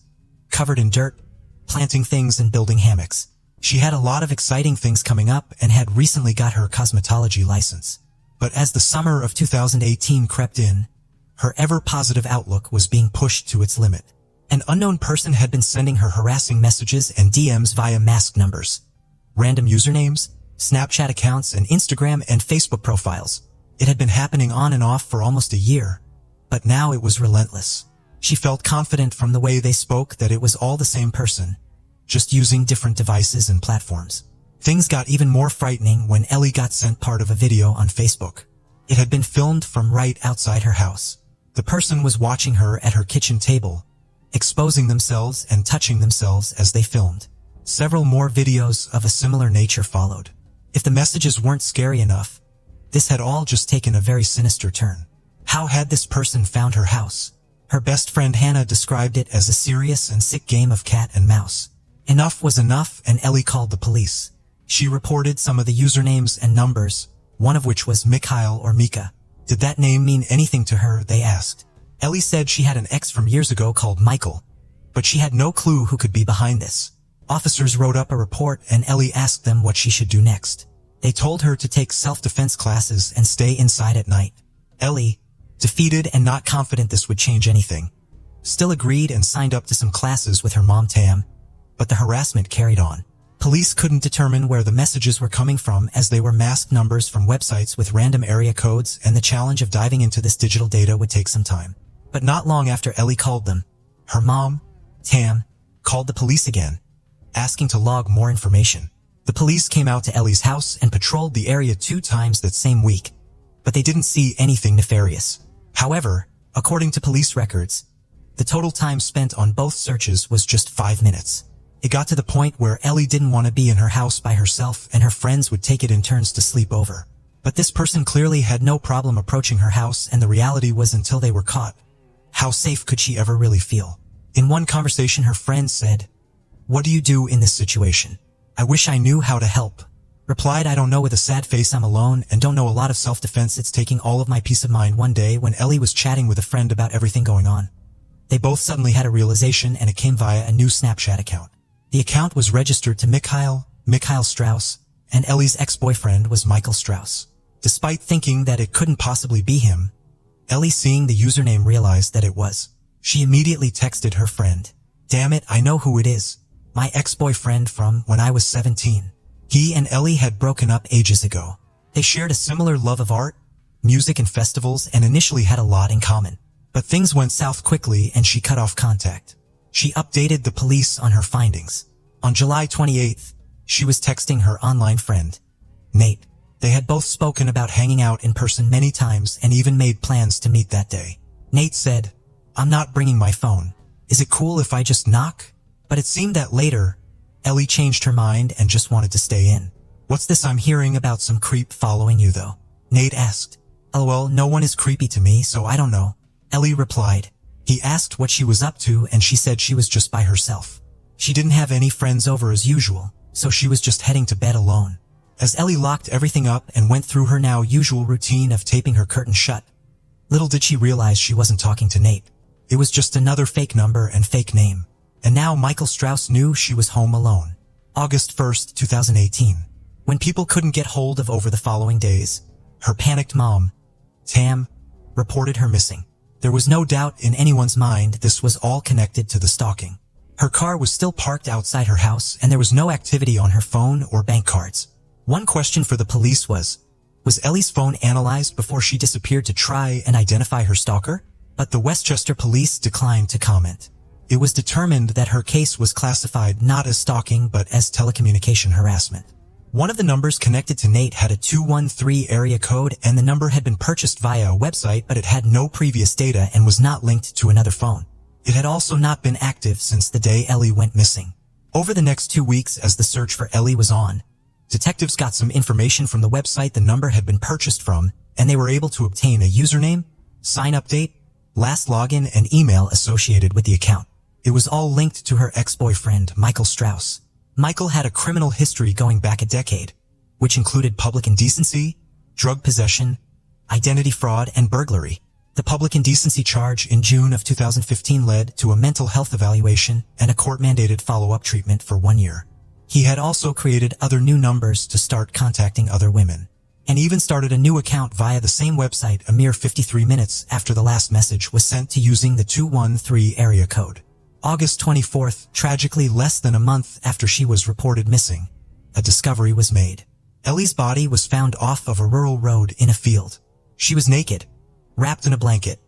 covered in dirt, planting things and building hammocks. She had a lot of exciting things coming up and had recently got her cosmetology license. But as the summer of 2018 crept in, her ever-positive outlook was being pushed to its limit. An unknown person had been sending her harassing messages and DMs via masked numbers, random usernames, Snapchat accounts, and Instagram and Facebook profiles. It had been happening on and off for almost a year, but now it was relentless. She felt confident from the way they spoke that it was all the same person, just using different devices and platforms. Things got even more frightening when Ellie got sent part of a video on Facebook. It had been filmed from right outside her house. The person was watching her at her kitchen table, exposing themselves and touching themselves as they filmed. Several more videos of a similar nature followed. If the messages weren't scary enough, this had all just taken a very sinister turn. How had this person found her house? Her best friend Hannah described it as a serious and sick game of cat and mouse. Enough was enough, and Ellie called the police. She reported some of the usernames and numbers, one of which was Mikhail or Mika. Did that name mean anything to her, they asked. Ellie said she had an ex from years ago called Michael, but she had no clue who could be behind this. Officers wrote up a report and Ellie asked them what she should do next. They told her to take self-defense classes and stay inside at night. Ellie, defeated and not confident this would change anything, still agreed and signed up to some classes with her mom Tam, but the harassment carried on. Police couldn't determine where the messages were coming from as they were masked numbers from websites with random area codes, and the challenge of diving into this digital data would take some time. But not long after Ellie called them, her mom, Tam, called the police again, asking to log more information. The police came out to Ellie's house and patrolled the area 2 times that same week, but they didn't see anything nefarious. However, according to police records, the total time spent on both searches was just 5 minutes. It got to the point where Ellie didn't want to be in her house by herself and her friends would take it in turns to sleep over. But this person clearly had no problem approaching her house, and the reality was until they were caught, how safe could she ever really feel? In one conversation her friend said, "What do you do in this situation? I wish I knew how to help." Replied, "I don't know," with a sad face. "I'm alone and don't know a lot of self-defense. It's taking all of my peace of mind." One day when Ellie was chatting with a friend about everything going on, they both suddenly had a realization, and it came via a new Snapchat account. The account was registered to Mikhail Strauss, and Ellie's ex-boyfriend was Michael Strauss. Despite thinking that it couldn't possibly be him, Ellie, seeing the username, realized that it was. She immediately texted her friend, "Damn it, I know who it is. My ex-boyfriend from when I was 17. He and Ellie had broken up ages ago. They shared a similar love of art, music, and festivals, and initially had a lot in common. But things went south quickly and she cut off contact." She updated the police on her findings. On July 28th, she was texting her online friend, Nate. They had both spoken about hanging out in person many times and even made plans to meet that day. Nate said, "I'm not bringing my phone. Is it cool if I just knock?" But it seemed that later, Ellie changed her mind and just wanted to stay in. "What's this I'm hearing about some creep following you though?" Nate asked. "LOL, no one is creepy to me, so I don't know," Ellie replied. He asked what she was up to and she said she was just by herself. She didn't have any friends over as usual, so she was just heading to bed alone. As Ellie locked everything up and went through her now usual routine of taping her curtain shut, little did she realize she wasn't talking to Nate. It was just another fake number and fake name. And now Michael Strauss knew she was home alone. August 1st, 2018. When people couldn't get hold of over the following days, her panicked mom, Tam, reported her missing. There was no doubt in anyone's mind this was all connected to the stalking. Her car was still parked outside her house and there was no activity on her phone or bank cards. One question for the police was Ellie's phone analyzed before she disappeared to try and identify her stalker? But the Westchester police declined to comment. It was determined that her case was classified not as stalking but as telecommunication harassment. One of the numbers connected to Nate had a 213 area code, and the number had been purchased via a website, but it had no previous data and was not linked to another phone. It had also not been active since the day Ellie went missing. Over the next 2 weeks, as the search for Ellie was on, detectives got some information from the website the number had been purchased from, and they were able to obtain a username, sign update, last login, and email associated with the account. It was all linked to her ex-boyfriend, Michael Strauss. Michael had a criminal history going back a decade, which included public indecency, drug possession, identity fraud, and burglary. The public indecency charge in June of 2015 led to a mental health evaluation and a court-mandated follow-up treatment for 1 year. He had also created other new numbers to start contacting other women, and even started a new account via the same website a mere 53 minutes after the last message was sent to using the 213 area code. August 24th, tragically less than a month after she was reported missing, a discovery was made. Ellie's body was found off of a rural road in a field. She was naked, wrapped in a blanket,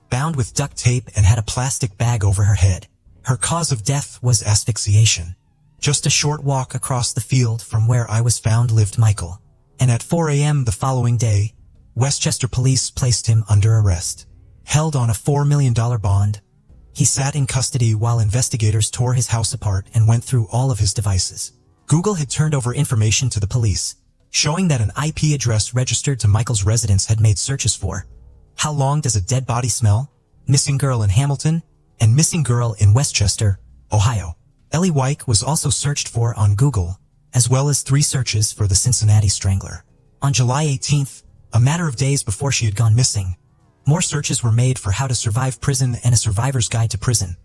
bound with duct tape, and had a plastic bag over her head. Her cause of death was asphyxiation. Just a short walk across the field from where I was found lived Michael, and at 4 a.m. the following day, Westchester police placed him under arrest. Held on a $4 million bond, he sat in custody while investigators tore his house apart and went through all of his devices. Google had turned over information to the police, showing that an IP address registered to Michael's residence had made searches for "How long does a dead body smell?", "Missing girl in Hamilton", and "Missing girl in Westchester, Ohio". Ellie Wyke was also searched for on Google, as well as 3 searches for the Cincinnati Strangler. On July 18th, a matter of days before she had gone missing, more searches were made for how to survive prison and a survivor's guide to prison,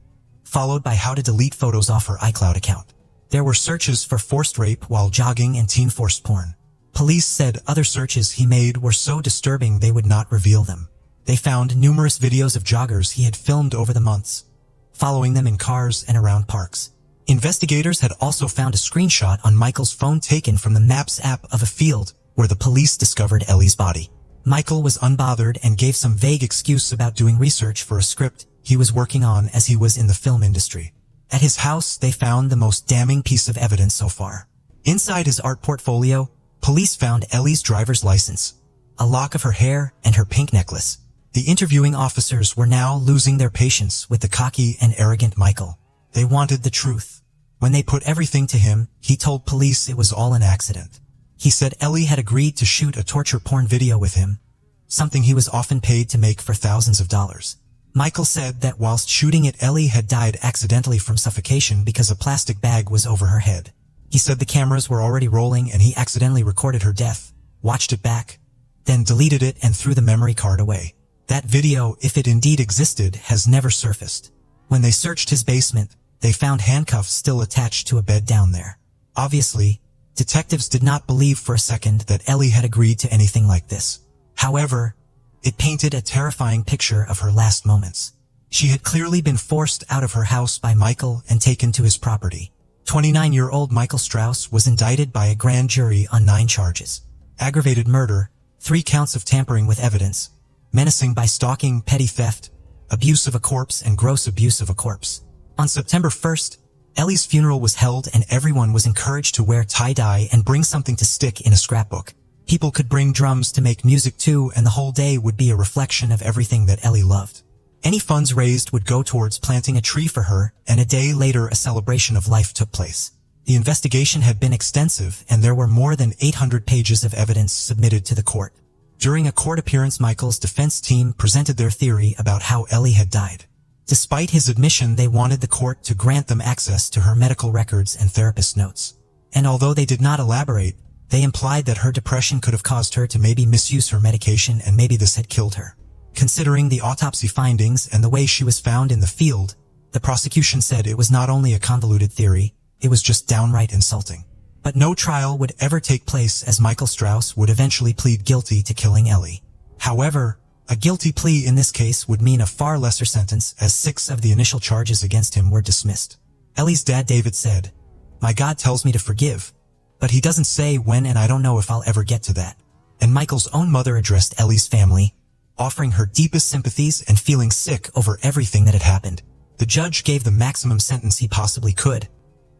followed by how to delete photos off her iCloud account. There were searches for forced rape while jogging and teen forced porn. Police said other searches he made were so disturbing they would not reveal them. They found numerous videos of joggers he had filmed over the months, following them in cars and around parks. Investigators had also found a screenshot on Michael's phone taken from the Maps app of a field where the police discovered Ellie's body. Michael was unbothered and gave some vague excuse about doing research for a script he was working on as he was in the film industry. At his house, they found the most damning piece of evidence so far. Inside his art portfolio, police found Ellie's driver's license, a lock of her hair, and her pink necklace. The interviewing officers were now losing their patience with the cocky and arrogant Michael. They wanted the truth. When they put everything to him, he told police it was all an accident. He said Ellie had agreed to shoot a torture porn video with him, something he was often paid to make for thousands of dollars. Michael said that whilst shooting it, Ellie had died accidentally from suffocation because a plastic bag was over her head. He said the cameras were already rolling and he accidentally recorded her death, watched it back, then deleted it and threw the memory card away. That video, if it indeed existed, has never surfaced. When they searched his basement, they found handcuffs still attached to a bed down there. Obviously, detectives did not believe for a second that Ellie had agreed to anything like this. However, it painted a terrifying picture of her last moments. She had clearly been forced out of her house by Michael and taken to his property. 29-year-old Michael Strauss was indicted by a grand jury on 9 charges: aggravated murder, 3 counts of tampering with evidence, menacing by stalking, petty theft, abuse of a corpse, and gross abuse of a corpse. On September 1st, Ellie's funeral was held and everyone was encouraged to wear tie-dye and bring something to stick in a scrapbook. People could bring drums to make music too, and the whole day would be a reflection of everything that Ellie loved. Any funds raised would go towards planting a tree for her, and a day later a celebration of life took place. The investigation had been extensive and there were more than 800 pages of evidence submitted to the court. During a court appearance, Michael's defense team presented their theory about how Ellie had died. Despite his admission, they wanted the court to grant them access to her medical records and therapist notes. And although they did not elaborate, they implied that her depression could have caused her to maybe misuse her medication and maybe this had killed her. Considering the autopsy findings and the way she was found in the field, the prosecution said it was not only a convoluted theory, it was just downright insulting. But no trial would ever take place as Michael Strauss would eventually plead guilty to killing Ellie. However, a guilty plea in this case would mean a far lesser sentence as 6 of the initial charges against him were dismissed. Ellie's dad David said, "My God tells me to forgive, but he doesn't say when and I don't know if I'll ever get to that." And Michael's own mother addressed Ellie's family, offering her deepest sympathies and feeling sick over everything that had happened. The judge gave the maximum sentence he possibly could,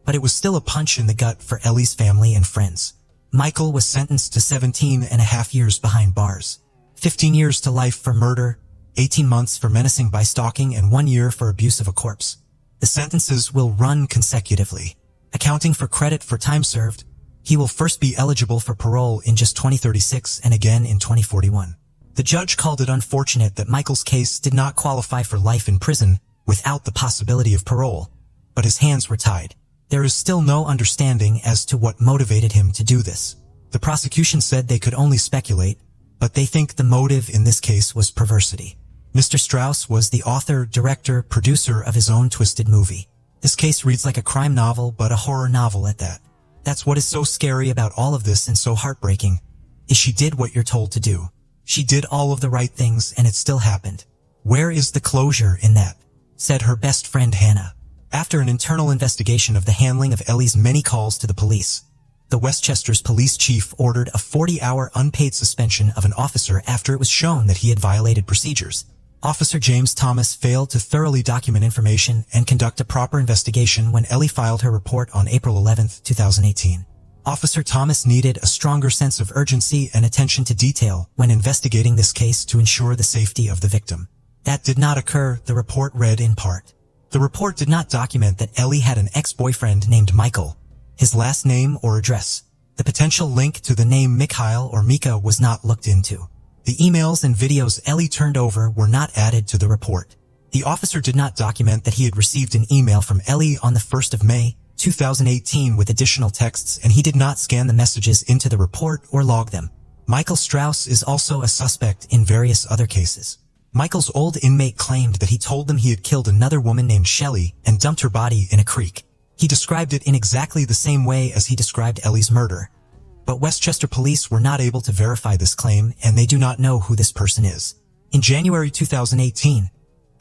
but it was still a punch in the gut for Ellie's family and friends. Michael was sentenced to 17.5 years behind bars, 15 years to life for murder, 18 months for menacing by stalking, and 1 year for abuse of a corpse. The sentences will run consecutively. Accounting for credit for time served, he will first be eligible for parole in just 2036 and again in 2041. The judge called it unfortunate that Michael's case did not qualify for life in prison without the possibility of parole, but his hands were tied. There is still no understanding as to what motivated him to do this. The prosecution said they could only speculate, but they think the motive in this case was perversity. Mr. Strauss was the author, director, producer of his own twisted movie. This case reads like a crime novel, but a horror novel at that. That's what is so scary about all of this and so heartbreaking, is she did what you're told to do. She did all of the right things and it still happened. Where is the closure in that? Said her best friend Hannah. After an internal investigation of the handling of Ellie's many calls to the police, the Westchester's police chief ordered a 40-hour unpaid suspension of an officer after it was shown that he had violated procedures. Officer James Thomas failed to thoroughly document information and conduct a proper investigation when Ellie filed her report on April 11, 2018. Officer Thomas needed a stronger sense of urgency and attention to detail when investigating this case to ensure the safety of the victim. That did not occur, the report read in part. The report did not document that Ellie had an ex-boyfriend named Michael, his last name or address. The potential link to the name Mikhail or Mika was not looked into. The emails and videos Ellie turned over were not added to the report. The officer did not document that he had received an email from Ellie on the 1st of May, 2018 with additional texts, and he did not scan the messages into the report or log them. Michael Strauss is also a suspect in various other cases. Michael's old inmate claimed that he told them he had killed another woman named Shelley and dumped her body in a creek. He described it in exactly the same way as he described Ellie's murder. But Westchester police were not able to verify this claim, and they do not know who this person is. In January 2018,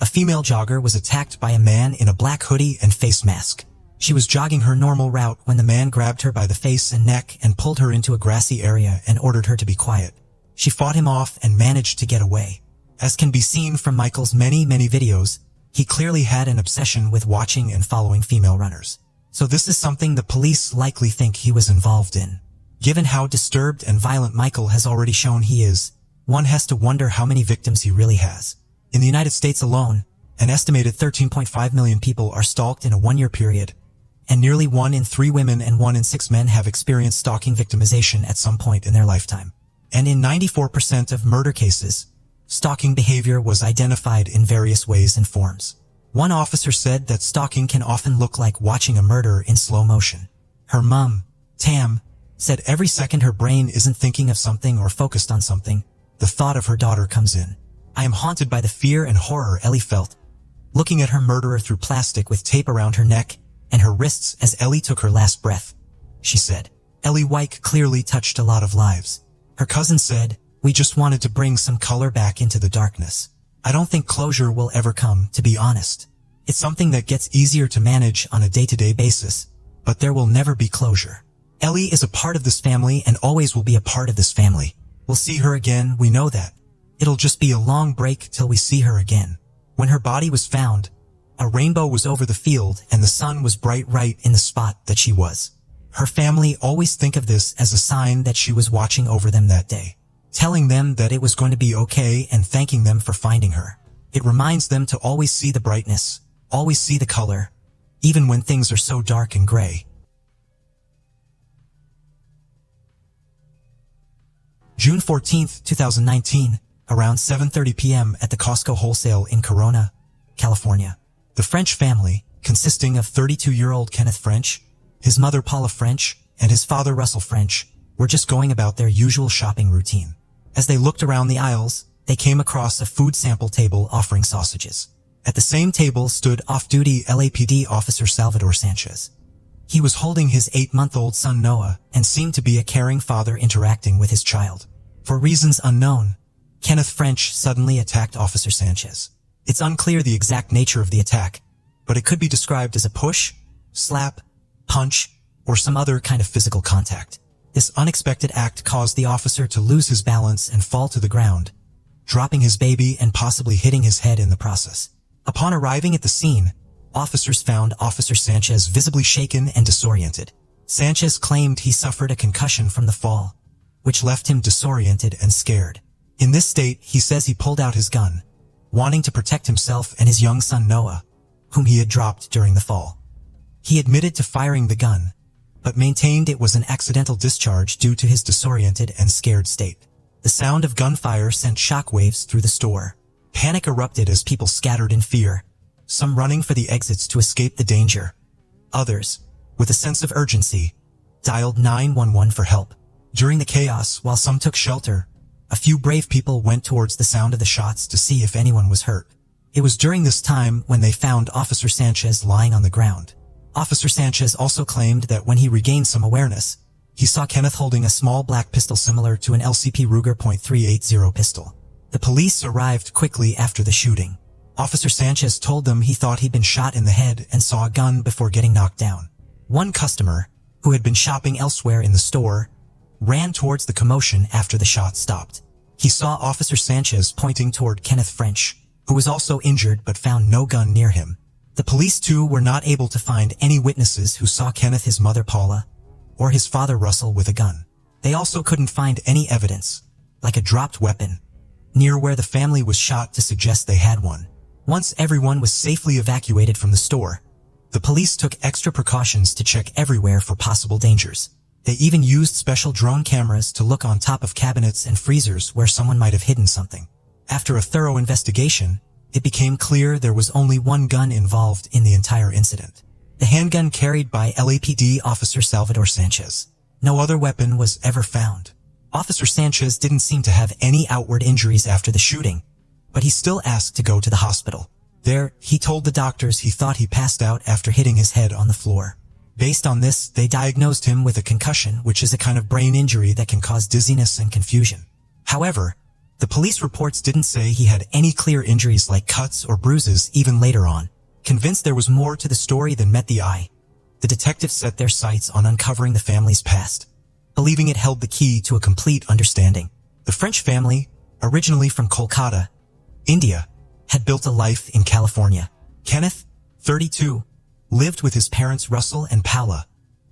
a female jogger was attacked by a man in a black hoodie and face mask. She was jogging her normal route when the man grabbed her by the face and neck and pulled her into a grassy area and ordered her to be quiet. She fought him off and managed to get away. As can be seen from Michael's many videos, he clearly had an obsession with watching and following female runners. So this is something the police likely think he was involved in. Given how disturbed and violent Michael has already shown he is, one has to wonder how many victims he really has. In the United States alone, an estimated 13.5 million people are stalked in a one-year period, and nearly 1 in 3 women and 1 in 6 men have experienced stalking victimization at some point in their lifetime. And in 94% of murder cases, stalking behavior was identified in various ways and forms. One officer said that stalking can often look like watching a murder in slow motion. Her mom, Tam, said every second her brain isn't thinking of something or focused on something, the thought of her daughter comes in. I am haunted by the fear and horror Ellie felt, looking at her murderer through plastic with tape around her neck and her wrists as Ellie took her last breath. She said, Ellie White clearly touched a lot of lives. Her cousin said, we just wanted to bring some color back into the darkness. I don't think closure will ever come, to be honest. It's something that gets easier to manage on a day-to-day basis, but there will never be closure. Ellie is a part of this family and always will be a part of this family. We'll see her again, we know that. It'll just be a long break till we see her again. When her body was found, a rainbow was over the field and the sun was bright right in the spot that she was. Her family always think of this as a sign that she was watching over them that day, telling them that it was going to be okay and thanking them for finding her. It reminds them to always see the brightness, always see the color, even when things are so dark and gray. June 14, 2019, around 7:30 p.m. at the Costco Wholesale in Corona, California. The French family, consisting of 32-year-old Kenneth French, his mother Paula French, and his father Russell French, were just going about their usual shopping routine. As they looked around the aisles, they came across a food sample table offering sausages. At the same table stood off-duty LAPD officer Salvador Sanchez. He was holding his 8-month-old son Noah and seemed to be a caring father interacting with his child. For reasons unknown, Kenneth French suddenly attacked Officer Sanchez. It's unclear the exact nature of the attack, but it could be described as a push, slap, punch, or some other kind of physical contact. This unexpected act caused the officer to lose his balance and fall to the ground, dropping his baby and possibly hitting his head in the process. Upon arriving at the scene, officers found Officer Sanchez visibly shaken and disoriented. Sanchez claimed he suffered a concussion from the fall, which left him disoriented and scared. In this state, he says he pulled out his gun, wanting to protect himself and his young son Noah, whom he had dropped during the fall. He admitted to firing the gun, but maintained it was an accidental discharge due to his disoriented and scared state. The The sound of gunfire sent shockwaves through the store. Panic erupted as people scattered in fear, some running for the exits to escape the danger. Others, with a sense of urgency, dialed 911 for help. During the chaos, while some took shelter, a few brave people went towards the sound of the shots to see if anyone was hurt. It was during this time when they found Officer Sanchez lying on the ground. Officer Sanchez also claimed that when he regained some awareness, he saw Kenneth holding a small black pistol similar to an LCP Ruger .380 pistol. The police arrived quickly after the shooting. Officer Sanchez told them he thought he'd been shot in the head and saw a gun before getting knocked down. One customer, who had been shopping elsewhere in the store, ran towards the commotion after the shot stopped. He saw Officer Sanchez pointing toward Kenneth French, who was also injured but found no gun near him. The police too were not able to find any witnesses who saw Kenneth, his mother Paula, or his father Russell with a gun. They also couldn't find any evidence, like a dropped weapon, near where the family was shot to suggest they had one. Once everyone was safely evacuated from the store, the police took extra precautions to check everywhere for possible dangers. They even used special drone cameras to look on top of cabinets and freezers where someone might have hidden something. After a thorough investigation, it became clear there was only one gun involved in the entire incident. The handgun carried by LAPD Officer Salvador Sanchez. No other weapon was ever found. Officer Sanchez didn't seem to have any outward injuries after the shooting, but he still asked to go to the hospital. There, he told the doctors he thought he passed out after hitting his head on the floor. Based on this, they diagnosed him with a concussion, which is a kind of brain injury that can cause dizziness and confusion. However, the police reports didn't say he had any clear injuries like cuts or bruises even later on. Convinced there was more to the story than met the eye, the detectives set their sights on uncovering the family's past, believing it held the key to a complete understanding. The French family, originally from Kolkata, India, had built a life in California. Kenneth, 32, lived with his parents Russell and Paula,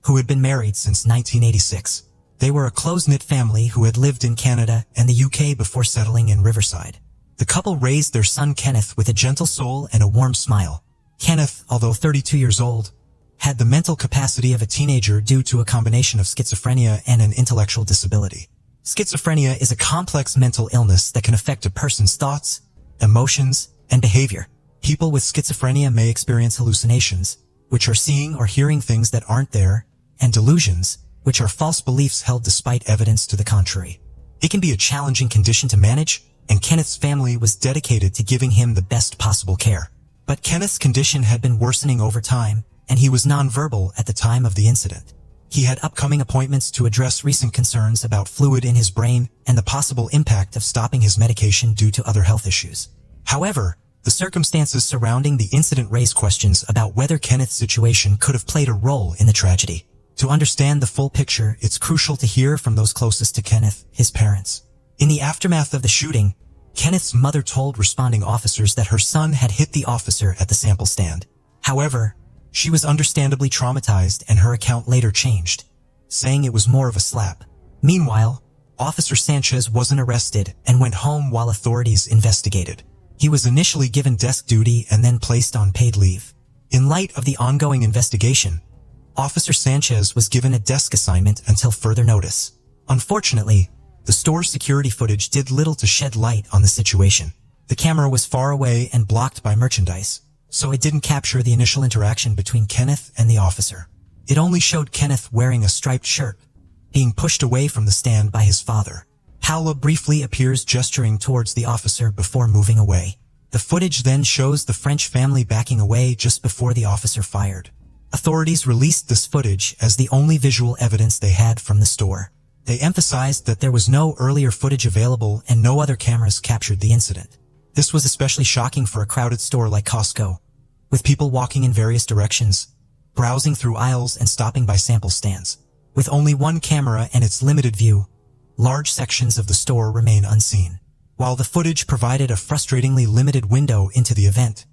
who had been married since 1986. They were a close-knit family who had lived in Canada and the UK before settling in Riverside. The couple raised their son Kenneth with a gentle soul and a warm smile. Kenneth, although 32 years old, had the mental capacity of a teenager due to a combination of schizophrenia and an intellectual disability. Schizophrenia is a complex mental illness that can affect a person's thoughts, emotions, and behavior. People with schizophrenia may experience hallucinations, which are seeing or hearing things that aren't there, and delusions, which are false beliefs held despite evidence to the contrary. It can be a challenging condition to manage, and Kenneth's family was dedicated to giving him the best possible care. But Kenneth's condition had been worsening over time, and he was nonverbal at the time of the incident. He had upcoming appointments to address recent concerns about fluid in his brain and the possible impact of stopping his medication due to other health issues. However, the circumstances surrounding the incident raise questions about whether Kenneth's situation could have played a role in the tragedy. To understand the full picture, it's crucial to hear from those closest to Kenneth, his parents. In the aftermath of the shooting, Kenneth's mother told responding officers that her son had hit the officer at the sample stand. However, she was understandably traumatized and her account later changed, saying it was more of a slap. Meanwhile, Officer Sanchez wasn't arrested and went home while authorities investigated. He was initially given desk duty and then placed on paid leave. In light of the ongoing investigation, Officer Sanchez was given a desk assignment until further notice. Unfortunately, the store's security footage did little to shed light on the situation. The camera was far away and blocked by merchandise, so it didn't capture the initial interaction between Kenneth and the officer. It only showed Kenneth wearing a striped shirt, being pushed away from the stand by his father. Paula briefly appears gesturing towards the officer before moving away. The footage then shows the French family backing away just before the officer fired. Authorities released this footage as the only visual evidence they had from the store. They emphasized that there was no earlier footage available and no other cameras captured the incident. This was especially shocking for a crowded store like Costco, with people walking in various directions, browsing through aisles and stopping by sample stands. With only one camera and its limited view, large sections of the store remain unseen. While the footage provided a frustratingly limited window into the event,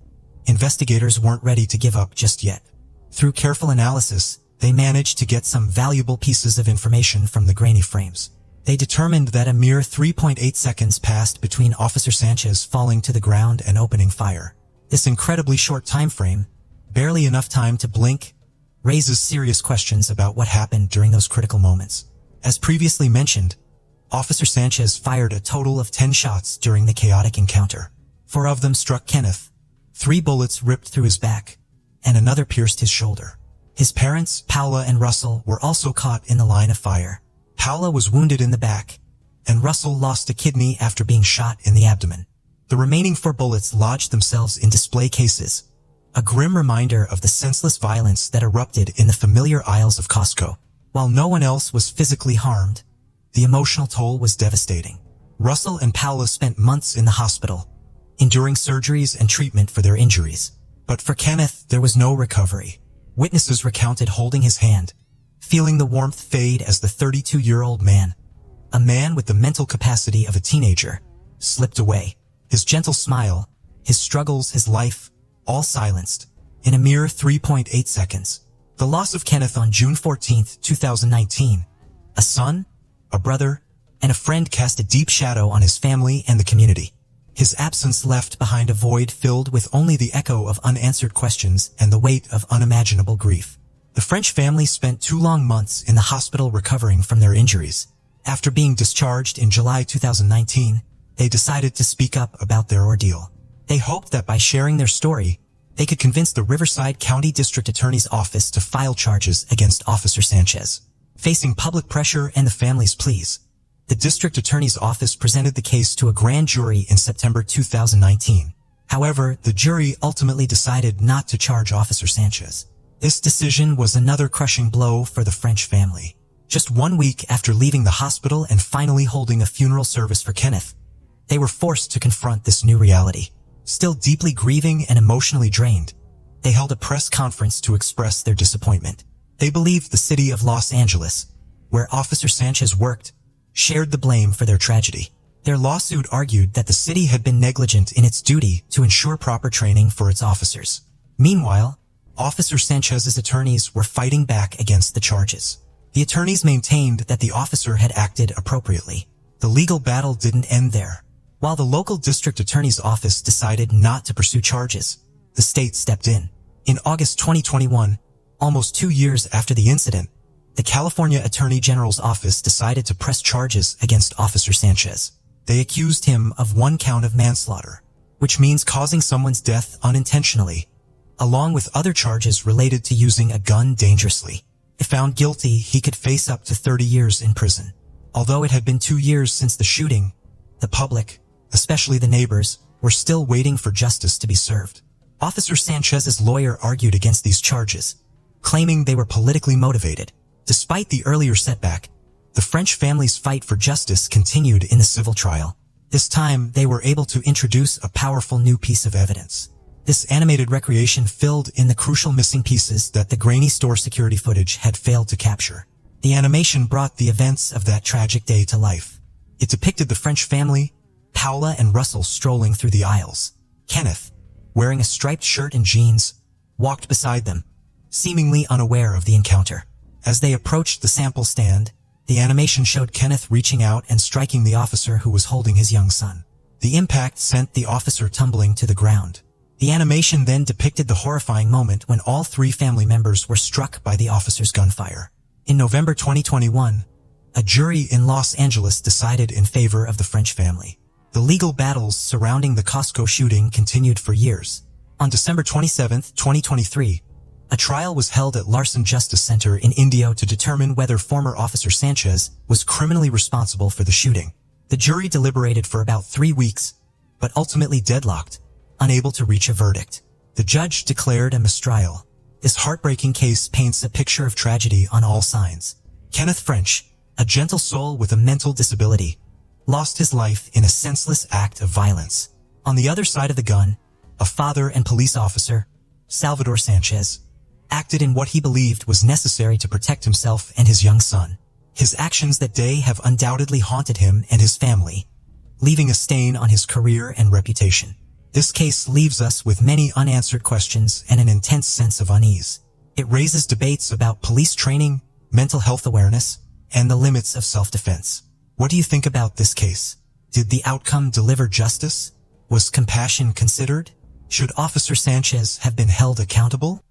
investigators weren't ready to give up just yet. Through careful analysis, they managed to get some valuable pieces of information from the grainy frames. They determined that a mere 3.8 seconds passed between Officer Sanchez falling to the ground and opening fire. This incredibly short time frame, barely enough time to blink, raises serious questions about what happened during those critical moments. As previously mentioned, Officer Sanchez fired a total of 10 shots during the chaotic encounter. 4 of them struck Kenneth. 3 bullets ripped through his back, and another pierced his shoulder. His parents, Paula and Russell, were also caught in the line of fire. Paula was wounded in the back, and Russell lost a kidney after being shot in the abdomen. The remaining 4 bullets lodged themselves in display cases, a grim reminder of the senseless violence that erupted in the familiar aisles of Costco. While no one else was physically harmed, the emotional toll was devastating. Russell and Paula spent months in the hospital, enduring surgeries and treatment for their injuries. But for Kenneth, there was no recovery. Witnesses recounted holding his hand, feeling the warmth fade as the 32-year-old man, a man with the mental capacity of a teenager, slipped away. His gentle smile, his struggles, his life, all silenced in a mere 3.8 seconds. The loss of Kenneth on June 14, 2019, a son, a brother, and a friend cast a deep shadow on his family and the community. His absence left behind a void filled with only the echo of unanswered questions and the weight of unimaginable grief. The French family spent 2 long months in the hospital recovering from their injuries. After being discharged in July 2019, they decided to speak up about their ordeal. They hoped that by sharing their story, they could convince the Riverside County District Attorney's Office to file charges against Officer Sanchez. Facing public pressure and the family's pleas, the District Attorney's Office presented the case to a grand jury in September 2019. However, the jury ultimately decided not to charge Officer Sanchez. This decision was another crushing blow for the French family. Just 1 week after leaving the hospital and finally holding a funeral service for Kenneth, they were forced to confront this new reality. Still deeply grieving and emotionally drained, they held a press conference to express their disappointment. They believed the city of Los Angeles, where Officer Sanchez worked, shared the blame for their tragedy. Their lawsuit argued that the city had been negligent in its duty to ensure proper training for its officers. Meanwhile, Officer Sanchez's attorneys were fighting back against the charges. The attorneys maintained that the officer had acted appropriately. The legal battle didn't end there. While the local district attorney's office decided not to pursue charges, the state stepped in. In August 2021, almost 2 years after the incident, the California Attorney General's office decided to press charges against Officer Sanchez. They accused him of 1 count of manslaughter, which means causing someone's death unintentionally, along with other charges related to using a gun dangerously. If found guilty, he could face up to 30 years in prison. Although it had been 2 years since the shooting, the public, especially the neighbors, were still waiting for justice to be served. Officer Sanchez's lawyer argued against these charges, claiming they were politically motivated. Despite the earlier setback, the French family's fight for justice continued in the civil trial. This time, they were able to introduce a powerful new piece of evidence. This animated recreation filled in the crucial missing pieces that the grainy store security footage had failed to capture. The animation brought the events of that tragic day to life. It depicted the French family, Paula and Russell strolling through the aisles. Kenneth, wearing a striped shirt and jeans, walked beside them, seemingly unaware of the encounter. As they approached the sample stand, the animation showed Kenneth reaching out and striking the officer who was holding his young son. The impact sent the officer tumbling to the ground. The animation then depicted the horrifying moment when all 3 family members were struck by the officer's gunfire. In November 2021, a jury in Los Angeles decided in favor of the French family. The legal battles surrounding the Costco shooting continued for years. On December 27, 2023, a trial was held at Larson Justice Center in Indio to determine whether former Officer Sanchez was criminally responsible for the shooting. The jury deliberated for about 3 weeks, but ultimately deadlocked, unable to reach a verdict. The judge declared a mistrial. This heartbreaking case paints a picture of tragedy on all sides. Kenneth French, a gentle soul with a mental disability, lost his life in a senseless act of violence. On the other side of the gun, a father and police officer, Salvador Sanchez, acted in what he believed was necessary to protect himself and his young son. His actions that day have undoubtedly haunted him and his family, leaving a stain on his career and reputation. This case leaves us with many unanswered questions and an intense sense of unease. It raises debates about police training, mental health awareness, and the limits of self-defense. What do you think about this case? Did the outcome deliver justice? Was compassion considered? Should Officer Sanchez have been held accountable?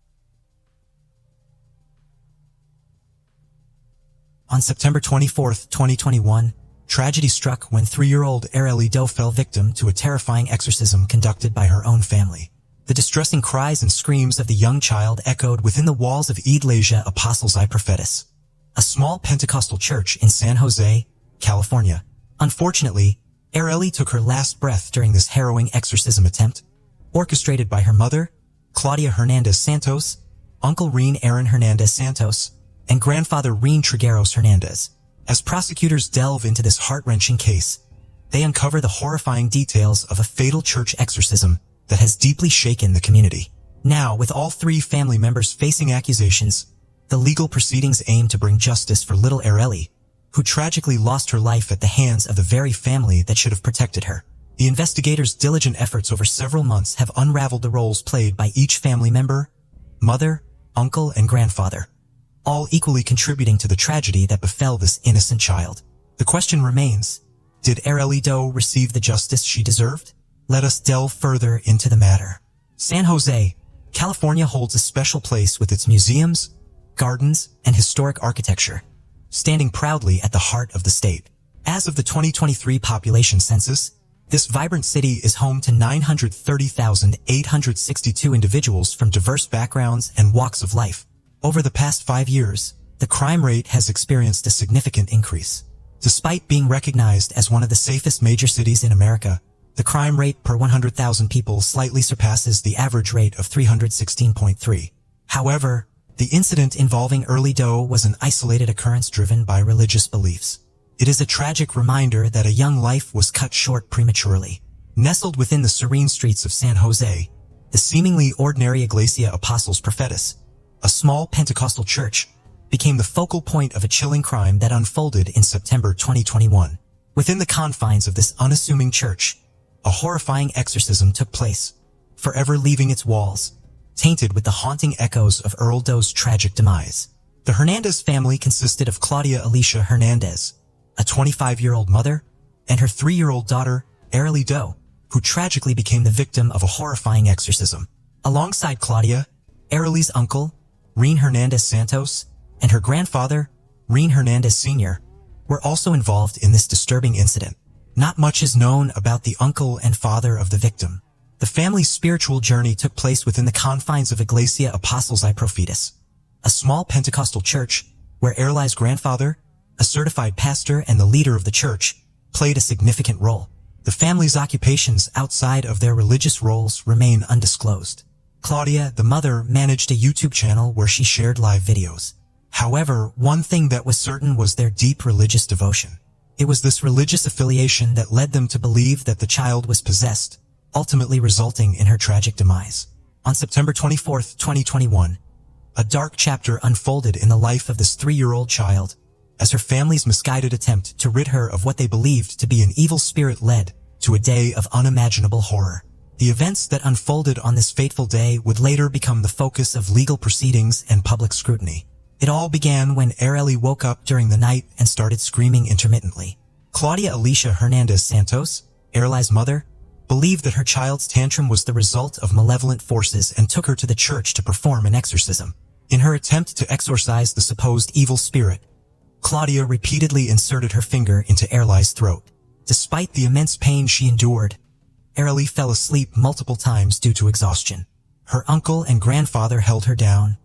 On September 24, 2021, Tragedy struck when 3-year-old Arely Doe fell victim to a terrifying exorcism conducted by her own family. The distressing cries and screams of the young child echoed within the walls of Iglesia Apostles I Prophetis, a small Pentecostal church in San Jose, California. Unfortunately, Arely took her last breath during this harrowing exorcism attempt, orchestrated by her mother, Claudia Hernandez Santos, Uncle Reen Aaron Hernandez Santos, and grandfather Reen Trigueros Hernandez. As prosecutors delve into this heart-wrenching case, they uncover the horrifying details of a fatal church exorcism that has deeply shaken the community. Now, with all 3 family members facing accusations, the legal proceedings aim to bring justice for little Arely, who tragically lost her life at the hands of the very family that should have protected her. The investigators' diligent efforts over several months have unraveled the roles played by each family member, mother, uncle, and grandfather, all equally contributing to the tragedy that befell this innocent child. The question remains, did Arely Doe receive the justice she deserved? Let us delve further into the matter. San Jose, California holds a special place with its museums, gardens, and historic architecture, standing proudly at the heart of the state. As of the 2023 population census, this vibrant city is home to 930,862 individuals from diverse backgrounds and walks of life. Over the past 5 years, the crime rate has experienced a significant increase. Despite being recognized as one of the safest major cities in America, the crime rate per 100,000 people slightly surpasses the average rate of 316.3. However, the incident involving Arely Doe was an isolated occurrence driven by religious beliefs. It is a tragic reminder that a young life was cut short prematurely. Nestled within the serene streets of San Jose, the seemingly ordinary Iglesia Apostles Prophetis, a small Pentecostal church, became the focal point of a chilling crime that unfolded in September 2021. Within the confines of this unassuming church, a horrifying exorcism took place, forever leaving its walls tainted with the haunting echoes of Arely Doe's tragic demise. The Hernandez family consisted of Claudia Alicia Hernandez, a 25-year-old mother, and her 3-year-old daughter, Arely Doe, who tragically became the victim of a horrifying exorcism. Alongside Claudia, Arely's uncle, Reen Hernandez Santos, and her grandfather, Reen Hernandez Sr., were also involved in this disturbing incident. Not much is known about the uncle and father of the victim. The family's spiritual journey took place within the confines of Iglesia Apostles I Prophetis, a small Pentecostal church where Arely's grandfather, a certified pastor and the leader of the church, played a significant role. The family's occupations outside of their religious roles remain undisclosed. Claudia, the mother, managed a YouTube channel where she shared live videos. However, one thing that was certain was their deep religious devotion. It was this religious affiliation that led them to believe that the child was possessed, ultimately resulting in her tragic demise. On September 24, 2021, a dark chapter unfolded in the life of this 3-year-old child, as her family's misguided attempt to rid her of what they believed to be an evil spirit led to a day of unimaginable horror. The events that unfolded on this fateful day would later become the focus of legal proceedings and public scrutiny. It all began when Arely woke up during the night and started screaming intermittently. Claudia Alicia Hernandez Santos, Arely's mother, believed that her child's tantrum was the result of malevolent forces and took her to the church to perform an exorcism. In her attempt to exorcise the supposed evil spirit, Claudia repeatedly inserted her finger into Arely's throat. Despite the immense pain she endured, Arely fell asleep multiple times due to exhaustion. Her uncle and grandfather held her down,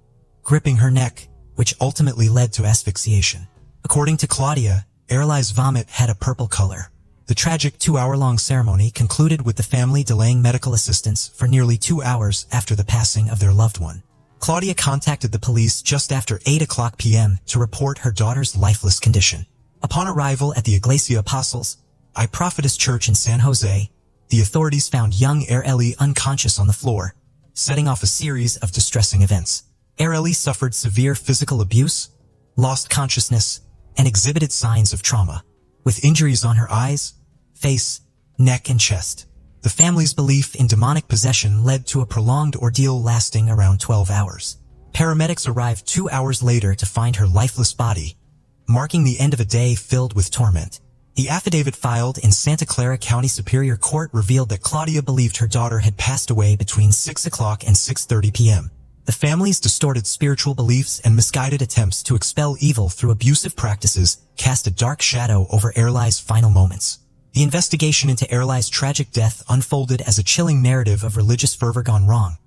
gripping her neck, which ultimately led to asphyxiation. According to Claudia, Arely's vomit had a purple color. The tragic 2-hour-long ceremony concluded with the family delaying medical assistance for nearly 2 hours after the passing of their loved one. Claudia contacted the police just after 8:00 p.m. to report her daughter's lifeless condition. Upon arrival at the Iglesia Apostles I Prophetis Church in San Jose, the authorities found young Arely unconscious on the floor, setting off a series of distressing events. Arely suffered severe physical abuse, lost consciousness, and exhibited signs of trauma, with injuries on her eyes, face, neck, and chest. The family's belief in demonic possession led to a prolonged ordeal lasting around 12 hours. Paramedics arrived 2 hours later to find her lifeless body, marking the end of a day filled with torment. The affidavit filed in Santa Clara County Superior Court revealed that Claudia believed her daughter had passed away between 6 o'clock and 6:30 p.m. The family's distorted spiritual beliefs and misguided attempts to expel evil through abusive practices cast a dark shadow over Erlai's final moments. The investigation into Erlai's tragic death unfolded as a chilling narrative of religious fervor gone wrong,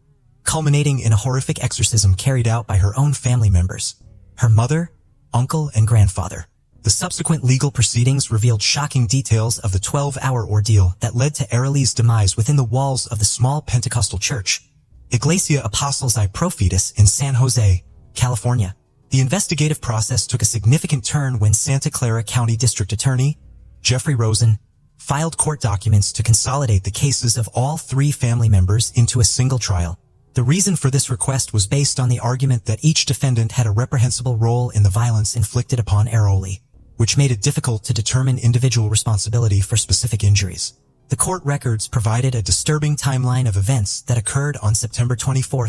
culminating in a horrific exorcism carried out by her own family members, her mother, uncle, and grandfather. The subsequent legal proceedings revealed shocking details of the 12-hour ordeal that led to Erlai's demise within the walls of the small Pentecostal church, Iglesia Apostles y Profetas in San Jose, California. The investigative process took a significant turn when Santa Clara County District Attorney, Jeffrey Rosen, filed court documents to consolidate the cases of all 3 family members into a single trial. The reason for this request was based on the argument that each defendant had a reprehensible role in the violence inflicted upon Erlai, which made it difficult to determine individual responsibility for specific injuries. The court records provided a disturbing timeline of events that occurred on September 24,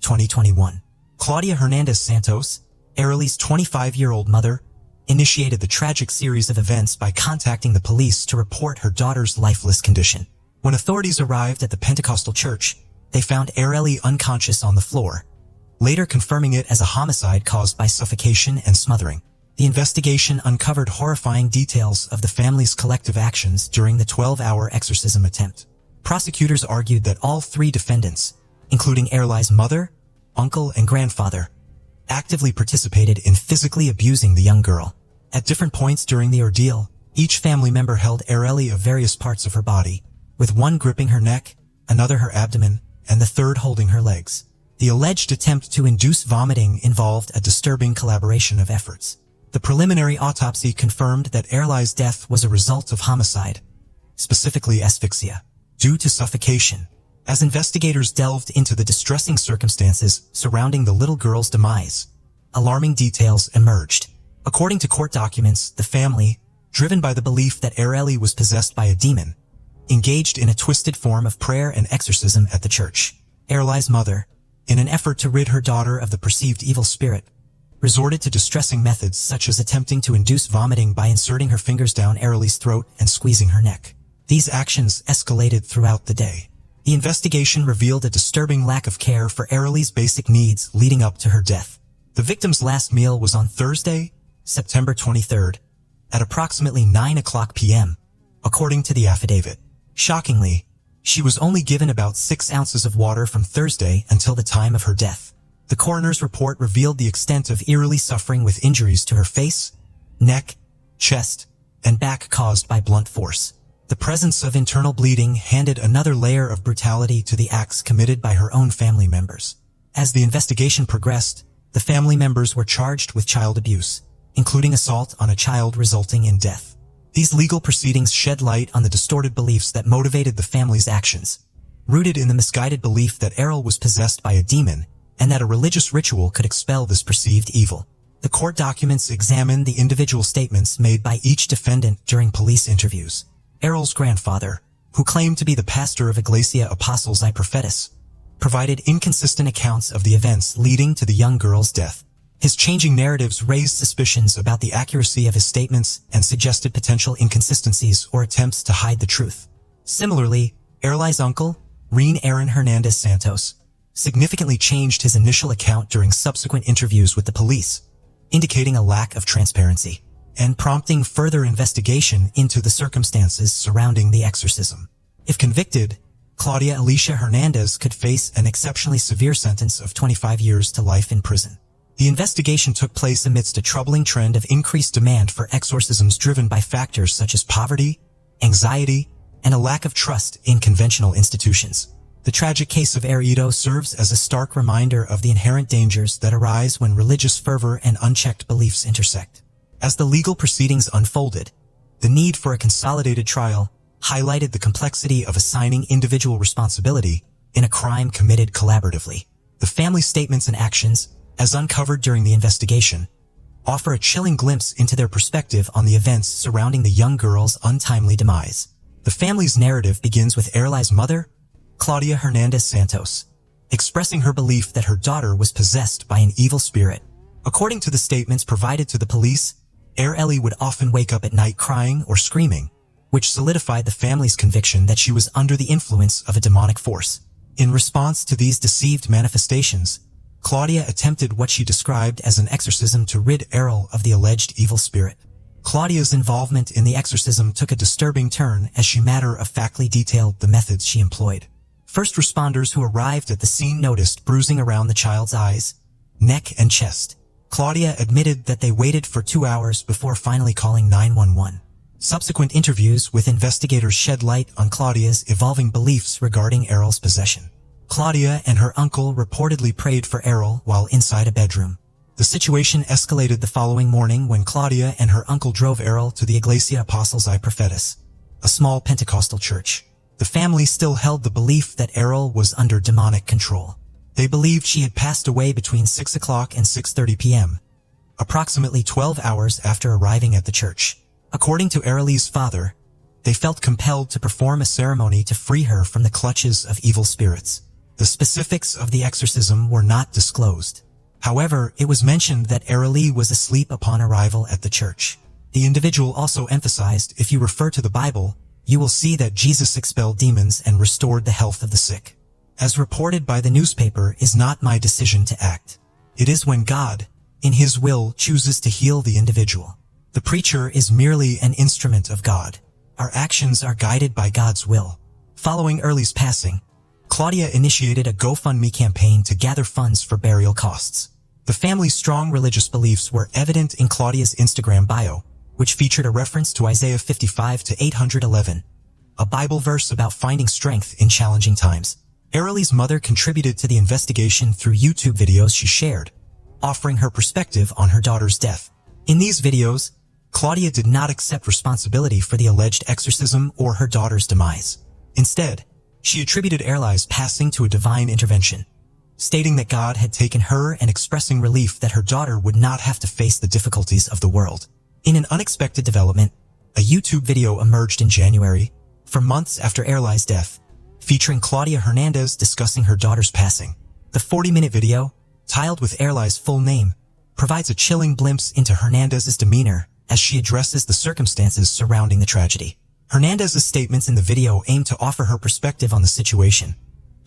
2021. Claudia Hernandez Santos, Erlai's 25-year-old mother, initiated the tragic series of events by contacting the police to report her daughter's lifeless condition. When authorities arrived at the Pentecostal church, they found Erlai unconscious on the floor, later confirming it as a homicide caused by suffocation and smothering. The investigation uncovered horrifying details of the family's collective actions during the 12-hour exorcism attempt. Prosecutors argued that all 3 defendants, including Erlai's mother, uncle, and grandfather, actively participated in physically abusing the young girl. At different points during the ordeal, each family member held Erlai of various parts of her body, with one gripping her neck, another her abdomen, and the third holding her legs. The alleged attempt to induce vomiting involved a disturbing collaboration of efforts. The preliminary autopsy confirmed that Erlai's death was a result of homicide, specifically asphyxia, due to suffocation. As investigators delved into the distressing circumstances surrounding the little girl's demise, alarming details emerged. According to court documents, the family, driven by the belief that Erlai was possessed by a demon, engaged in a twisted form of prayer and exorcism at the church. Erlai's mother, in an effort to rid her daughter of the perceived evil spirit, resorted to distressing methods such as attempting to induce vomiting by inserting her fingers down Erlai's throat and squeezing her neck. These actions escalated throughout the day. The investigation revealed a disturbing lack of care for Erlai's basic needs leading up to her death. The victim's last meal was on Thursday, September 23rd, at approximately 9:00 p.m., according to the affidavit. Shockingly, she was only given about 6 ounces of water from Thursday until the time of her death. The coroner's report revealed the extent of Erlai suffering with injuries to her face, neck, chest, and back caused by blunt force. The presence of internal bleeding handed another layer of brutality to the acts committed by her own family members. As the investigation progressed, the family members were charged with child abuse, including assault on a child resulting in death. These legal proceedings shed light on the distorted beliefs that motivated the family's actions, rooted in the misguided belief that Erlai was possessed by a demon and that a religious ritual could expel this perceived evil. The court documents examined the individual statements made by each defendant during police interviews. Erlai's grandfather, who claimed to be the pastor of Iglesia Apostles y Profetas, provided inconsistent accounts of the events leading to the young girl's death. His changing narratives raised suspicions about the accuracy of his statements and suggested potential inconsistencies or attempts to hide the truth. Similarly, Erlai's uncle, Rean Aaron Hernandez Santos, significantly changed his initial account during subsequent interviews with the police, indicating a lack of transparency and prompting further investigation into the circumstances surrounding the exorcism. If convicted, Claudia Alicia Hernandez could face an exceptionally severe sentence of 25 years to life in prison. The investigation took place amidst a troubling trend of increased demand for exorcisms driven by factors such as poverty, anxiety, and a lack of trust in conventional institutions. The tragic case of Erlai serves as a stark reminder of the inherent dangers that arise when religious fervor and unchecked beliefs intersect. As the legal proceedings unfolded, the need for a consolidated trial highlighted the complexity of assigning individual responsibility in a crime committed collaboratively. The family statements and actions, as uncovered during the investigation, offer a chilling glimpse into their perspective on the events surrounding the young girl's untimely demise. The family's narrative begins with Erlai's mother, Claudia Hernandez Santos, expressing her belief that her daughter was possessed by an evil spirit. According to the statements provided to the police, Erlai would often wake up at night crying or screaming, which solidified the family's conviction that she was under the influence of a demonic force. In response to these deceived manifestations, Claudia attempted what she described as an exorcism to rid Errol of the alleged evil spirit. Claudia's involvement in the exorcism took a disturbing turn as she matter-of-factly detailed the methods she employed. First responders who arrived at the scene noticed bruising around the child's eyes, neck, and chest. Claudia admitted that they waited for 2 hours before finally calling 911. Subsequent interviews with investigators shed light on Claudia's evolving beliefs regarding Errol's possession. Claudia and her uncle reportedly prayed for Errol while inside a bedroom. The situation escalated the following morning when Claudia and her uncle drove Errol to the Iglesia Apostles y Profetas, a small Pentecostal church. The family still held the belief that Errol was under demonic control. They believed she had passed away between 6 o'clock and 6:30 p.m., approximately 12 hours after arriving at the church. According to Errol's father, they felt compelled to perform a ceremony to free her from the clutches of evil spirits. The specifics of the exorcism were not disclosed. However, it was mentioned that Errol was asleep upon arrival at the church. The individual also emphasized, if you refer to the Bible, you will see that Jesus expelled demons and restored the health of the sick. As reported by the newspaper, "Is not my decision to act. It is when God, in His will, chooses to heal the individual. The preacher is merely an instrument of God. Our actions are guided by God's will." Following Errol's passing, Claudia initiated a GoFundMe campaign to gather funds for burial costs. The family's strong religious beliefs were evident in Claudia's Instagram bio, which featured a reference to Isaiah 55:811, a Bible verse about finding strength in challenging times. Errol's mother contributed to the investigation through YouTube videos she shared, offering her perspective on her daughter's death. In these videos, Claudia did not accept responsibility for the alleged exorcism or her daughter's demise. Instead, she attributed Errol's passing to a divine intervention, stating that God had taken her and expressing relief that her daughter would not have to face the difficulties of the world. In an unexpected development, a YouTube video emerged in January, for months after Errol's death, featuring Claudia Hernandez discussing her daughter's passing. The 40-minute video, titled with Errol's full name, provides a chilling glimpse into Hernandez's demeanor as she addresses the circumstances surrounding the tragedy. Hernandez's statements in the video aim to offer her perspective on the situation,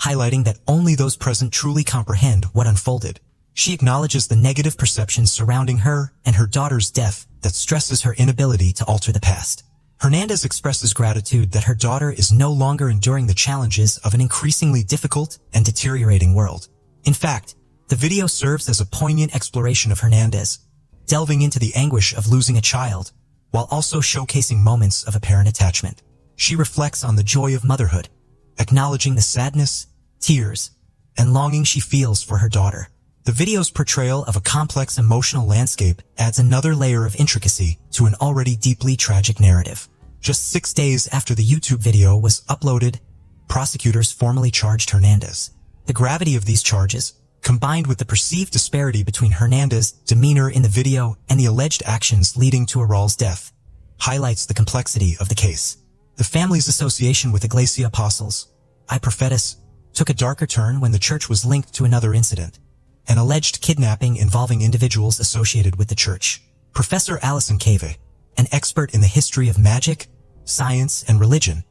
highlighting that only those present truly comprehend what unfolded. She acknowledges the negative perceptions surrounding her and her daughter's death that stresses her inability to alter the past. Hernandez expresses gratitude that her daughter is no longer enduring the challenges of an increasingly difficult and deteriorating world. In fact, the video serves as a poignant exploration of Hernandez, delving into the anguish of losing a child, while also showcasing moments of apparent attachment. She reflects on the joy of motherhood, acknowledging the sadness, tears, and longing she feels for her daughter. The video's portrayal of a complex emotional landscape adds another layer of intricacy to an already deeply tragic narrative. Just 6 days after the YouTube video was uploaded, prosecutors formally charged Hernandez. The gravity of these charges, combined with the perceived disparity between Hernandez's demeanor in the video and the alleged actions leading to Errol's death, highlights the complexity of the case. The family's association with Iglesia Apostles y Profetas took a darker turn when the church was linked to another incident, an alleged kidnapping involving individuals associated with the church. Professor Alison Cave, an expert in the history of magic, science, and religion,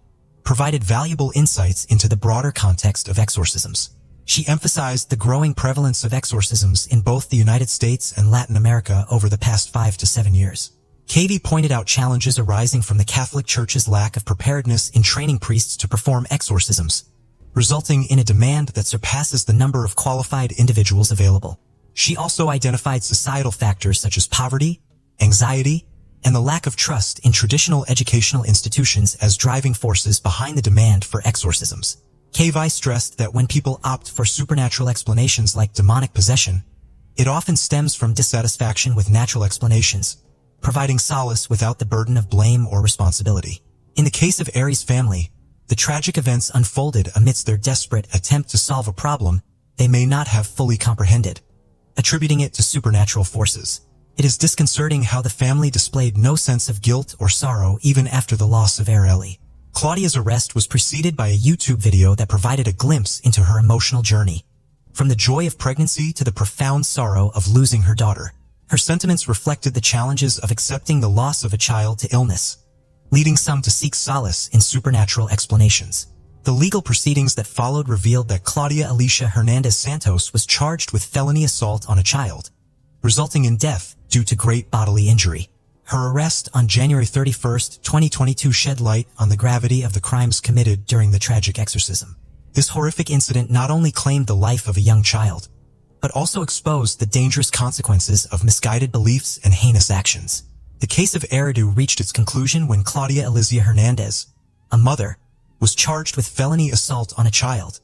provided valuable insights into the broader context of exorcisms. She emphasized the growing prevalence of exorcisms in both the United States and Latin America over the past 5 to 7 years. Cave pointed out challenges arising from the Catholic Church's lack of preparedness in training priests to perform exorcisms, resulting in a demand that surpasses the number of qualified individuals available. She also identified societal factors such as poverty, anxiety, and the lack of trust in traditional educational institutions as driving forces behind the demand for exorcisms. Cave stressed that when people opt for supernatural explanations like demonic possession, it often stems from dissatisfaction with natural explanations, providing solace without the burden of blame or responsibility. In the case of Errol's family, the tragic events unfolded amidst their desperate attempt to solve a problem they may not have fully comprehended, attributing it to supernatural forces. It is disconcerting how the family displayed no sense of guilt or sorrow even after the loss of Errol. Claudia's arrest was preceded by a YouTube video that provided a glimpse into her emotional journey. From the joy of pregnancy to the profound sorrow of losing her daughter, her sentiments reflected the challenges of accepting the loss of a child to illness, leading some to seek solace in supernatural explanations. The legal proceedings that followed revealed that Claudia Alicia Hernandez Santos was charged with felony assault on a child, resulting in death due to great bodily injury. Her arrest on January 31, 2022 shed light on the gravity of the crimes committed during the tragic exorcism. This horrific incident not only claimed the life of a young child, but also exposed the dangerous consequences of misguided beliefs and heinous actions. The case of Eridu reached its conclusion when Claudia Alicia Hernandez, a mother, was charged with felony assault on a child,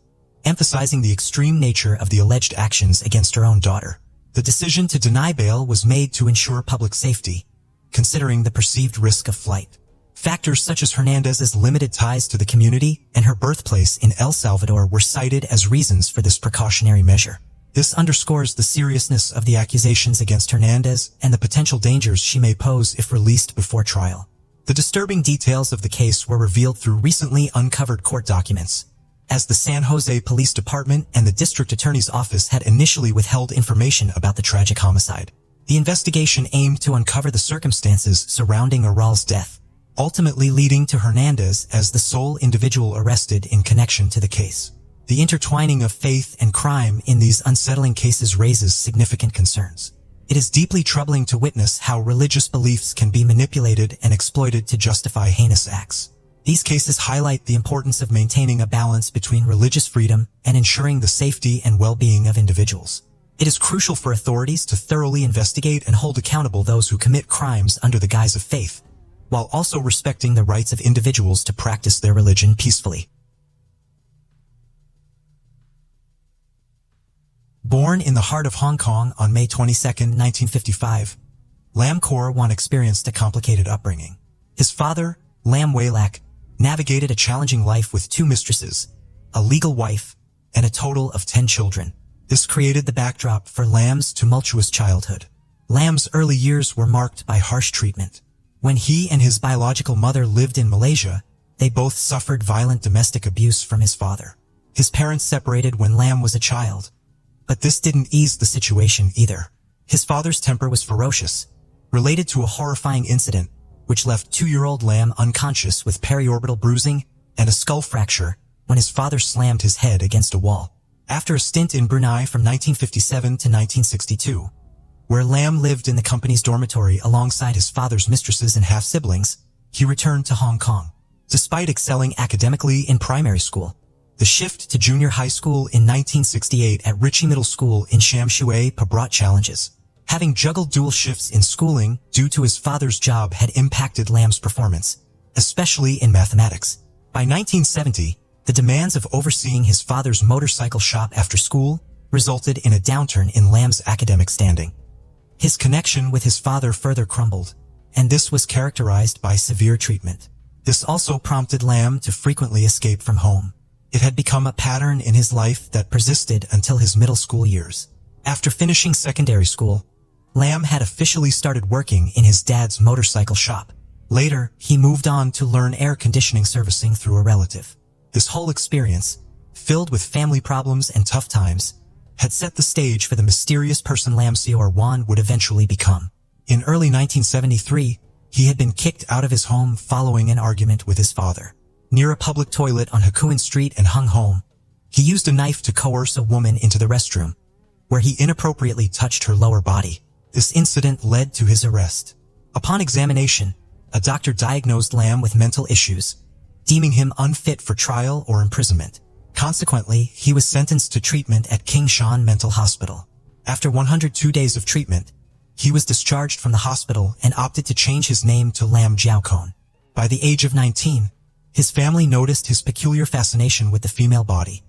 emphasizing the extreme nature of the alleged actions against her own daughter. The decision to deny bail was made to ensure public safety, considering the perceived risk of flight. Factors such as Hernandez's limited ties to the community and her birthplace in El Salvador were cited as reasons for this precautionary measure. This underscores the seriousness of the accusations against Hernandez and the potential dangers she may pose if released before trial. The disturbing details of the case were revealed through recently uncovered court documents, as the San Jose Police Department and the District Attorney's Office had initially withheld information about the tragic homicide. The investigation aimed to uncover the circumstances surrounding Aral's death, ultimately leading to Hernandez as the sole individual arrested in connection to the case. The intertwining of faith and crime in these unsettling cases raises significant concerns. It is deeply troubling to witness how religious beliefs can be manipulated and exploited to justify heinous acts. These cases highlight the importance of maintaining a balance between religious freedom and ensuring the safety and well-being of individuals. It is crucial for authorities to thoroughly investigate and hold accountable those who commit crimes under the guise of faith, while also respecting the rights of individuals to practice their religion peacefully. Born in the heart of Hong Kong on May 22, 1955, Lam Kor Wan experienced a complicated upbringing. His father, Lam Wei Lak, navigated a challenging life with 2 mistresses, a legal wife, and a total of 10 children. This created the backdrop for Lam's tumultuous childhood. Lam's early years were marked by harsh treatment. When he and his biological mother lived in Malaysia, they both suffered violent domestic abuse from his father. His parents separated when Lam was a child, but this didn't ease the situation either. His father's temper was ferocious, related to a horrifying incident which left 2-year-old Lam unconscious with periorbital bruising and a skull fracture when his father slammed his head against a wall. After a stint in Brunei from 1957 to 1962, where Lam lived in the company's dormitory alongside his father's mistresses and half-siblings, he returned to Hong Kong. Despite excelling academically in primary school, the shift to junior high school in 1968 at Ritchie Middle School in Sham Shui Pa brought challenges. Having juggled dual shifts in schooling due to his father's job had impacted Lam's performance, especially in mathematics. By 1970, the demands of overseeing his father's motorcycle shop after school resulted in a downturn in Lam's academic standing. His connection with his father further crumbled, and this was characterized by severe treatment. This also prompted Lam to frequently escape from home. It had become a pattern in his life that persisted until his middle school years. After finishing secondary school, Lam had officially started working in his dad's motorcycle shop. Later, he moved on to learn air conditioning servicing through a relative. This whole experience, filled with family problems and tough times, had set the stage for the mysterious person Lam Sior Wan would eventually become. In early 1973, he had been kicked out of his home following an argument with his father. Near a public toilet on Hakuin Street in Hung Home, he used a knife to coerce a woman into the restroom, where he inappropriately touched her lower body. This incident led to his arrest. Upon examination, a doctor diagnosed Lam with mental issues, deeming him unfit for trial or imprisonment. Consequently, he was sentenced to treatment at King Shan Mental Hospital. After 102 days of treatment, he was discharged from the hospital and opted to change his name to Lam Jiaokon. By the age of 19, his family noticed his peculiar fascination with the female body,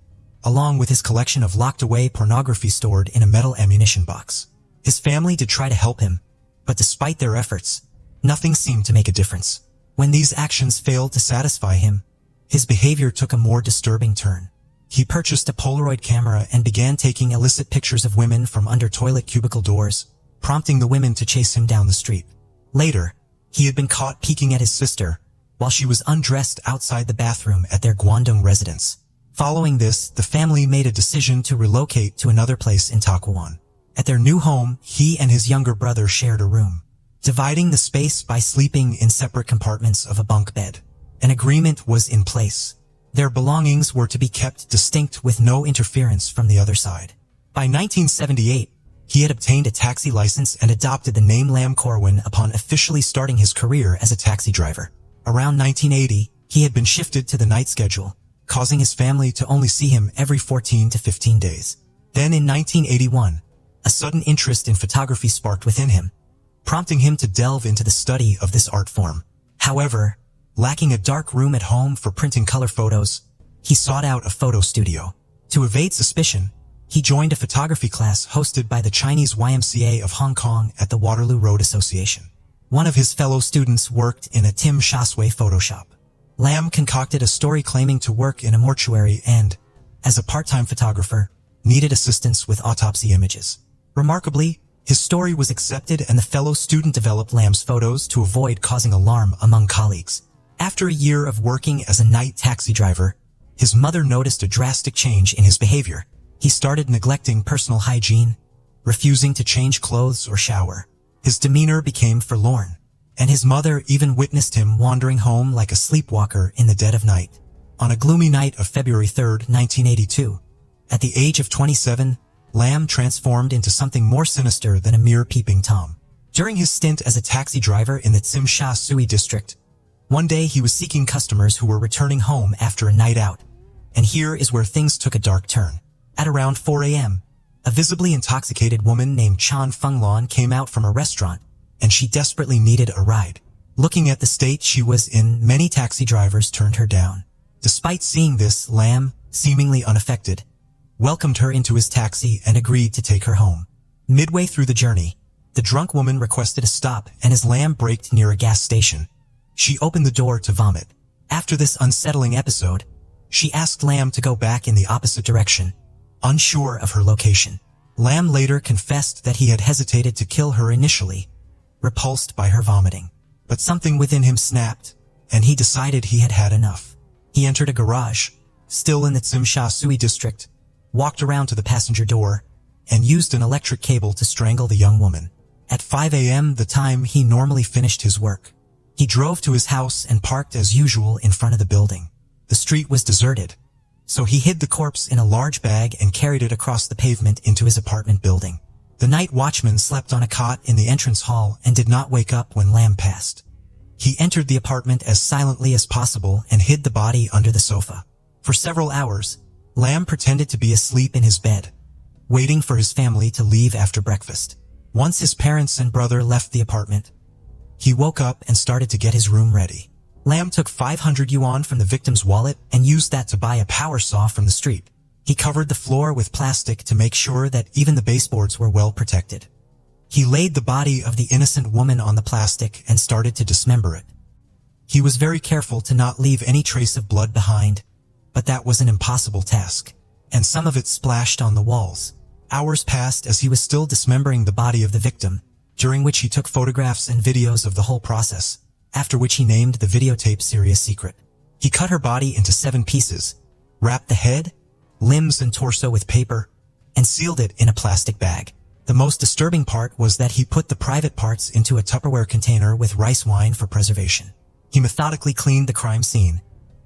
along with his collection of locked-away pornography stored in a metal ammunition box. His family did try to help him, but despite their efforts, nothing seemed to make a difference. When these actions failed to satisfy him, his behavior took a more disturbing turn. He purchased a Polaroid camera and began taking illicit pictures of women from under toilet cubicle doors, prompting the women to chase him down the street. Later, he had been caught peeking at his sister while she was undressed outside the bathroom at their Guangdong residence. Following this, the family made a decision to relocate to another place in Ta Kwan. At their new home, he and his younger brother shared a room, dividing the space by sleeping in separate compartments of a bunk bed. An agreement was in place. Their belongings were to be kept distinct with no interference from the other side. By 1978, he had obtained a taxi license and adopted the name Lam Corwin upon officially starting his career as a taxi driver. Around 1980, he had been shifted to the night schedule, causing his family to only see him every 14 to 15 days. Then in 1981, a sudden interest in photography sparked within him, prompting him to delve into the study of this art form. However, lacking a dark room at home for printing color photos, he sought out a photo studio. To evade suspicion, he joined a photography class hosted by the Chinese YMCA of Hong Kong at the Waterloo Road Association. One of his fellow students worked in a Tim Shasway photo shop. Lam concocted a story claiming to work in a mortuary and, as a part-time photographer, needed assistance with autopsy images. Remarkably, his story was accepted and the fellow student developed Lam's photos to avoid causing alarm among colleagues. After a year of working as a night taxi driver, his mother noticed a drastic change in his behavior. He started neglecting personal hygiene, refusing to change clothes or shower. His demeanor became forlorn, and his mother even witnessed him wandering home like a sleepwalker in the dead of night. On a gloomy night of February 3, 1982, at the age of 27, Lam transformed into something more sinister than a mere peeping Tom. During his stint as a taxi driver in the Tsim Sha Tsui district, one day he was seeking customers who were returning home after a night out. And here is where things took a dark turn. At around 4 a.m., a visibly intoxicated woman named Chan Fenglon came out from a restaurant, and she desperately needed a ride. Looking at the state she was in, many taxi drivers turned her down. Despite seeing this, Lam, seemingly unaffected, welcomed her into his taxi and agreed to take her home. Midway through the journey, the drunk woman requested a stop, and as Lam braked near a gas station, she opened the door to vomit. After this unsettling episode, she asked Lam to go back in the opposite direction, unsure of her location. Lam later confessed that he had hesitated to kill her initially, repulsed by her vomiting. But something within him snapped, and he decided he had had enough. He entered a garage, still in the Tsim Sha Tsui district, walked around to the passenger door, and used an electric cable to strangle the young woman. At 5 a.m., the time he normally finished his work, he drove to his house and parked as usual in front of the building. The street was deserted, so he hid the corpse in a large bag and carried it across the pavement into his apartment building. The night watchman slept on a cot in the entrance hall and did not wake up when Lam passed. He entered the apartment as silently as possible and hid the body under the sofa. For several hours, Lam pretended to be asleep in his bed, waiting for his family to leave after breakfast. Once his parents and brother left the apartment, he woke up and started to get his room ready. Lam took 500 yuan from the victim's wallet and used that to buy a power saw from the street. He covered the floor with plastic to make sure that even the baseboards were well protected. He laid the body of the innocent woman on the plastic and started to dismember it. He was very careful to not leave any trace of blood behind, but that was an impossible task, and some of it splashed on the walls. Hours passed as he was still dismembering the body of the victim, during which he took photographs and videos of the whole process, after which he named the videotape Serious Secret. He cut her body into 7 pieces, wrapped the head, limbs and torso with paper, and sealed it in a plastic bag. The most disturbing part was that he put the private parts into a Tupperware container with rice wine for preservation. He methodically cleaned the crime scene,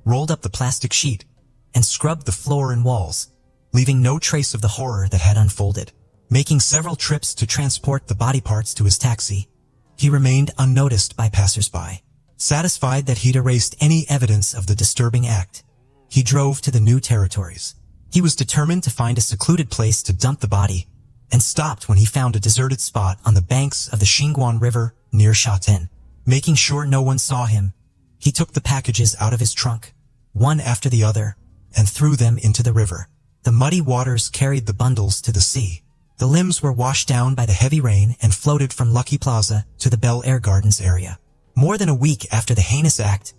rolled up the plastic sheet, and scrubbed the floor and walls, leaving no trace of the horror that had unfolded. Making several trips to transport the body parts to his taxi, he remained unnoticed by passers-by. Satisfied that he'd erased any evidence of the disturbing act, he drove to the new territories. He was determined to find a secluded place to dump the body, and stopped when he found a deserted spot on the banks of the Xinguan River near Shaten. Making sure no one saw him, he took the packages out of his trunk, one after the other, and threw them into the river. The muddy waters carried the bundles to the sea. The limbs were washed down by the heavy rain and floated from Lucky Plaza to the Bel Air Gardens area. More than a week after the heinous act,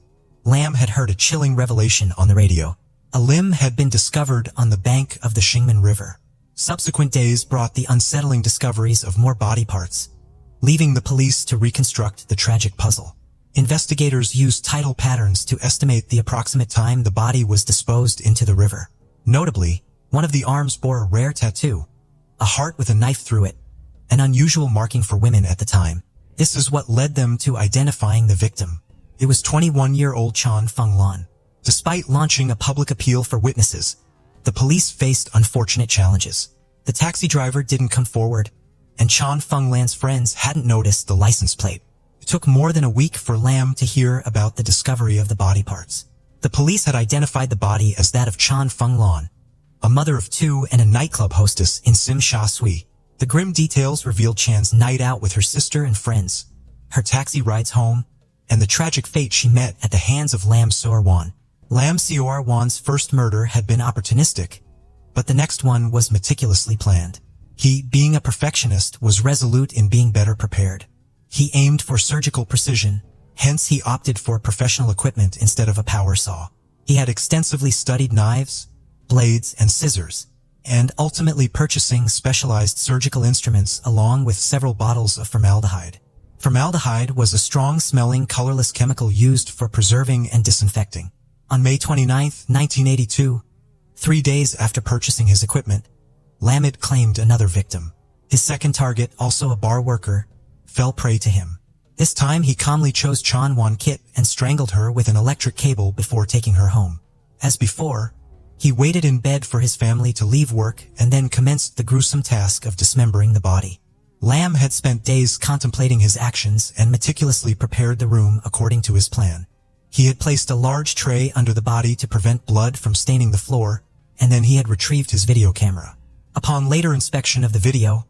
Lam had heard a chilling revelation on the radio. A limb had been discovered on the bank of the Xingmen River. Subsequent days brought the unsettling discoveries of more body parts, leaving the police to reconstruct the tragic puzzle. Investigators used tidal patterns to estimate the approximate time the body was disposed into the river. Notably, one of the arms bore a rare tattoo, a heart with a knife through it, an unusual marking for women at the time. This is what led them to identifying the victim. It was 21-year-old Chan Fenglon. Despite launching a public appeal for witnesses, the police faced unfortunate challenges. The taxi driver didn't come forward, and Chan Feng Lan's friends hadn't noticed the license plate. It took more than a week for Lam to hear about the discovery of the body parts. The police had identified the body as that of Chan Feng Lan, a mother of two and a nightclub hostess in Sim Sha Sui. The grim details revealed Chan's night out with her sister and friends, her taxi rides home, and the tragic fate she met at the hands of Lam Seor Wan. Lam Seor Wan's first murder had been opportunistic, but the next one was meticulously planned. He, being a perfectionist, was resolute in being better prepared. He aimed for surgical precision, hence he opted for professional equipment instead of a power saw. He had extensively studied knives, blades, and scissors, and ultimately purchasing specialized surgical instruments along with several bottles of formaldehyde. Formaldehyde was a strong-smelling, colorless chemical used for preserving and disinfecting. On May 29, 1982, 3 days after purchasing his equipment, Lam had claimed another victim. His second target, also a bar worker, fell prey to him. This time he calmly chose Chan Wan Kit and strangled her with an electric cable before taking her home. As before, he waited in bed for his family to leave work and then commenced the gruesome task of dismembering the body. Lam had spent days contemplating his actions and meticulously prepared the room according to his plan. He had placed a large tray under the body to prevent blood from staining the floor, and then he had retrieved his video camera. Upon later inspection of the video,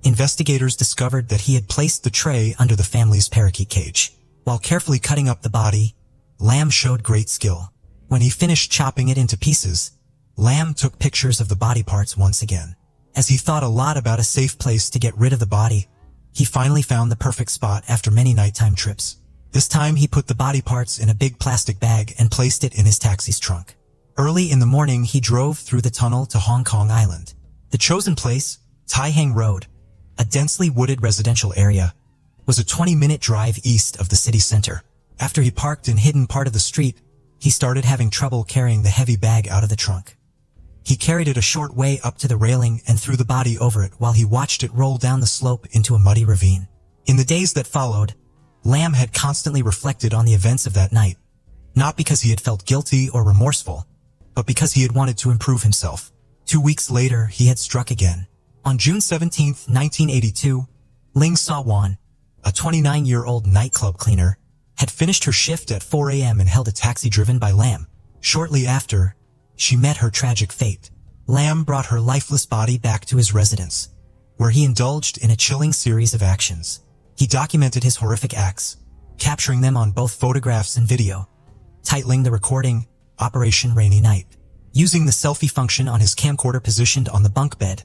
investigators discovered that he had placed the tray under the family's parakeet cage. While carefully cutting up the body, Lam showed great skill. When he finished chopping it into pieces, Lam took pictures of the body parts once again. As he thought a lot about a safe place to get rid of the body, he finally found the perfect spot after many nighttime trips. This time he put the body parts in a big plastic bag and placed it in his taxi's trunk. Early in the morning he drove through the tunnel to Hong Kong Island. The chosen place, Tai Hang Road, a densely wooded residential area, was a 20-minute drive east of the city center. After he parked in hidden part of the street, he started having trouble carrying the heavy bag out of the trunk. He carried it a short way up to the railing and threw the body over it while he watched it roll down the slope into a muddy ravine. In the days that followed, Lam had constantly reflected on the events of that night, not because he had felt guilty or remorseful, but because he had wanted to improve himself. 2 weeks later, he had struck again. On June 17, 1982, Ling Sa Wan, a 29-year-old nightclub cleaner, had finished her shift at 4 a.m. and held a taxi driven by Lam. Shortly after, she met her tragic fate. Lam brought her lifeless body back to his residence, where he indulged in a chilling series of actions. He documented his horrific acts, capturing them on both photographs and video, titling the recording, Operation Rainy Night. Using the selfie function on his camcorder positioned on the bunk bed,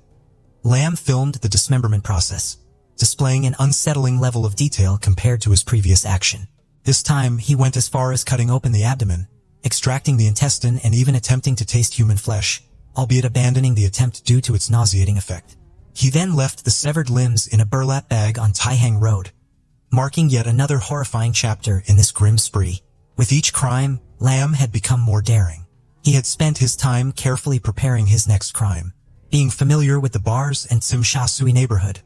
Lam filmed the dismemberment process, displaying an unsettling level of detail compared to his previous action. This time, he went as far as cutting open the abdomen, extracting the intestine and even attempting to taste human flesh, albeit abandoning the attempt due to its nauseating effect. He then left the severed limbs in a burlap bag on Tai Hang Road, marking yet another horrifying chapter in this grim spree. With each crime, Lam had become more daring. He had spent his time carefully preparing his next crime, being familiar with the bars and Tsim Sha Tsui neighborhood.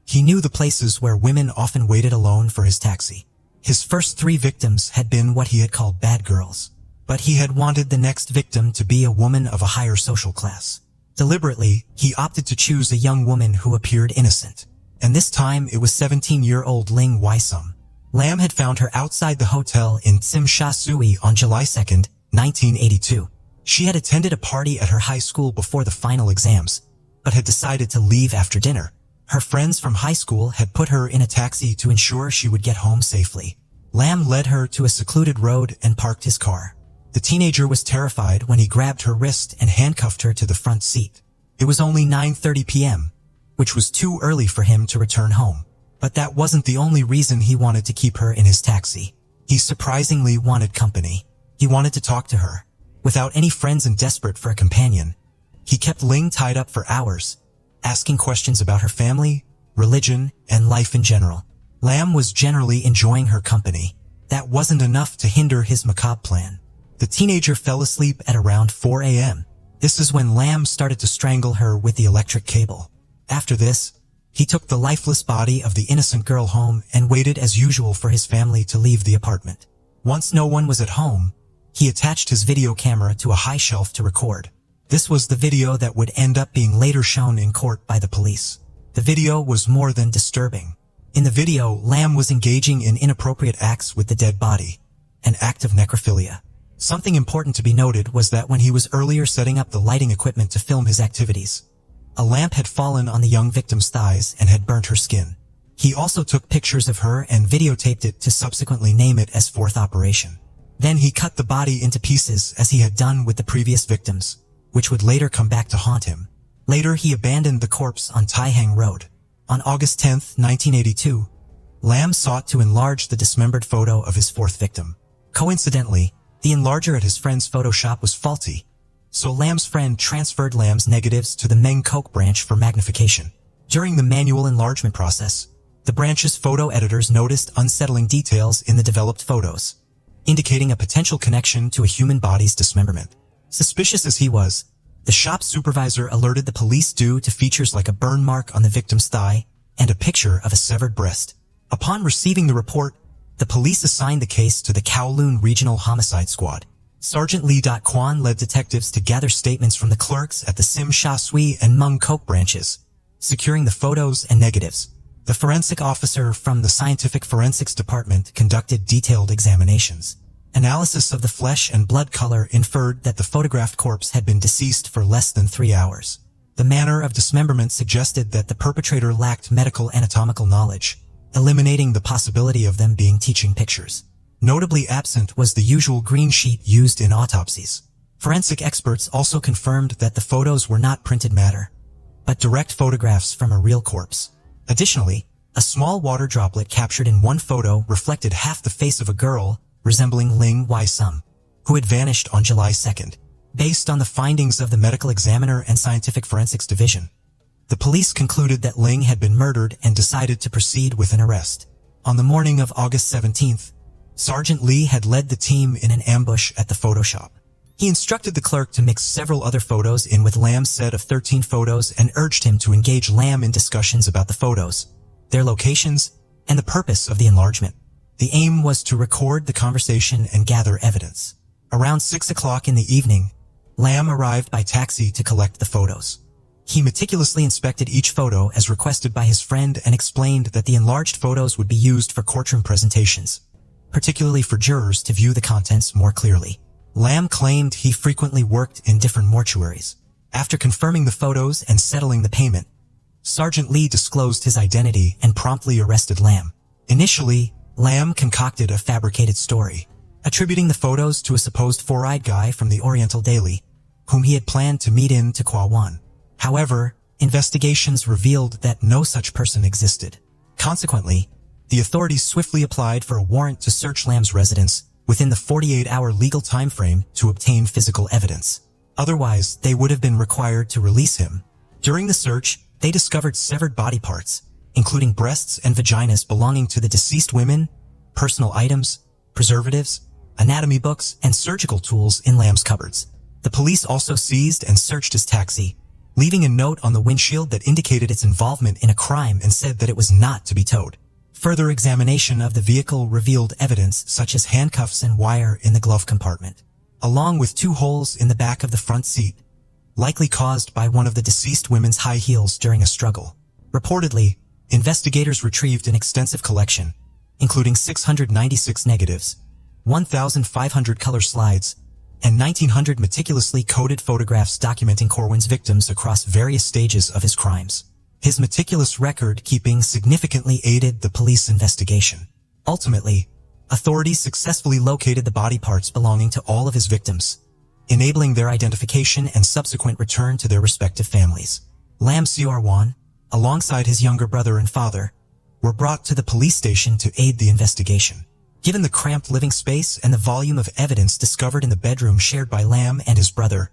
He knew the places where women often waited alone for his taxi. His first 3 victims had been what he had called bad girls, but he had wanted the next victim to be a woman of a higher social class. Deliberately, he opted to choose a young woman who appeared innocent, and this time it was 17-year-old Ling Wai-sum. Lam had found her outside the hotel in Tsim Sha Tsui on July 2, 1982. She had attended a party at her high school before the final exams, but had decided to leave after dinner. Her friends from high school had put her in a taxi to ensure she would get home safely. Lam led her to a secluded road and parked his car. The teenager was terrified when he grabbed her wrist and handcuffed her to the front seat. It was only 9:30 p.m., which was too early for him to return home. But that wasn't the only reason he wanted to keep her in his taxi. He surprisingly wanted company. He wanted to talk to her. Without any friends and desperate for a companion, he kept Ling tied up for hours, asking questions about her family, religion, and life in general. Lam was generally enjoying her company. That wasn't enough to hinder his macabre plan. The teenager fell asleep at around 4 a.m. This is when Lam started to strangle her with the electric cable. After this, he took the lifeless body of the innocent girl home and waited as usual for his family to leave the apartment. Once no one was at home, He attached his video camera to a high shelf to record. This was the video that would end up being later shown in court by the police. The video was more than disturbing. In the video, Lamb was engaging in inappropriate acts with the dead body, an act of necrophilia. Something important to be noted was that when he was earlier setting up the lighting equipment to film his activities, a lamp had fallen on the young victim's thighs and had burnt her skin. He also took pictures of her and videotaped it to subsequently name it as Fourth Operation. Then he cut the body into pieces as he had done with the previous victims, which would later come back to haunt him. Later, he abandoned the corpse on Tai Hang Road. On August 10, 1982, Lamb sought to enlarge the dismembered photo of his fourth victim. Coincidentally, the enlarger at his friend's photo shop was faulty, so Lamb's friend transferred Lamb's negatives to the Meng Coke branch for magnification. During the manual enlargement process, the branch's photo editors noticed unsettling details in the developed photos, indicating a potential connection to a human body's dismemberment. Suspicious as he was, the shop supervisor alerted the police due to features like a burn mark on the victim's thigh and a picture of a severed breast. Upon receiving the report, the police assigned the case to the Kowloon Regional Homicide Squad. Sergeant Lee Kwan led detectives to gather statements from the clerks at the Sim Sha Sui and Mung Kok branches, securing the photos and negatives. The forensic officer from the Scientific Forensics Department conducted detailed examinations. Analysis of the flesh and blood color inferred that the photographed corpse had been deceased for less than 3 hours. The manner of dismemberment suggested that the perpetrator lacked medical anatomical knowledge, eliminating the possibility of them being teaching pictures. Notably absent was the usual green sheet used in autopsies. Forensic experts also confirmed that the photos were not printed matter, but direct photographs from a real corpse. Additionally, a small water droplet captured in one photo reflected half the face of a girl resembling Ling Wai-sum, who had vanished on July 2nd. Based on the findings of the Medical Examiner and Scientific Forensics Division, the police concluded that Ling had been murdered and decided to proceed with an arrest. On the morning of August 17th, Sergeant Lee had led the team in an ambush at the photo shop. He instructed the clerk to mix several other photos in with Lamb's set of 13 photos and urged him to engage Lamb in discussions about the photos, their locations, and the purpose of the enlargement. The aim was to record the conversation and gather evidence. Around 6 o'clock in the evening, Lamb arrived by taxi to collect the photos. He meticulously inspected each photo as requested by his friend and explained that the enlarged photos would be used for courtroom presentations, particularly for jurors to view the contents more clearly. Lamb claimed he frequently worked in different mortuaries. After confirming the photos and settling the payment, Sergeant Lee disclosed his identity and promptly arrested Lamb. Initially, Lamb concocted a fabricated story, attributing the photos to a supposed four-eyed guy from the Oriental Daily, whom he had planned to meet in Kwan. However, investigations revealed that no such person existed. Consequently, the authorities swiftly applied for a warrant to search Lamb's residence within the 48-hour legal time frame to obtain physical evidence. Otherwise, they would have been required to release him. During the search, they discovered severed body parts, including breasts and vaginas belonging to the deceased women, personal items, preservatives, anatomy books, and surgical tools in Lamb's cupboards. The police also seized and searched his taxi, leaving a note on the windshield that indicated its involvement in a crime and said that it was not to be towed. Further examination of the vehicle revealed evidence such as handcuffs and wire in the glove compartment, along with 2 holes in the back of the front seat, likely caused by one of the deceased women's high heels during a struggle. Reportedly, investigators retrieved an extensive collection, including 696 negatives, 1,500 color slides, and 1,900 meticulously coded photographs documenting Corwin's victims across various stages of his crimes. His meticulous record-keeping significantly aided the police investigation. Ultimately, authorities successfully located the body parts belonging to all of his victims, enabling their identification and subsequent return to their respective families. Lam Seor-wan, alongside his younger brother and father, were brought to the police station to aid the investigation. Given the cramped living space and the volume of evidence discovered in the bedroom shared by Lam and his brother,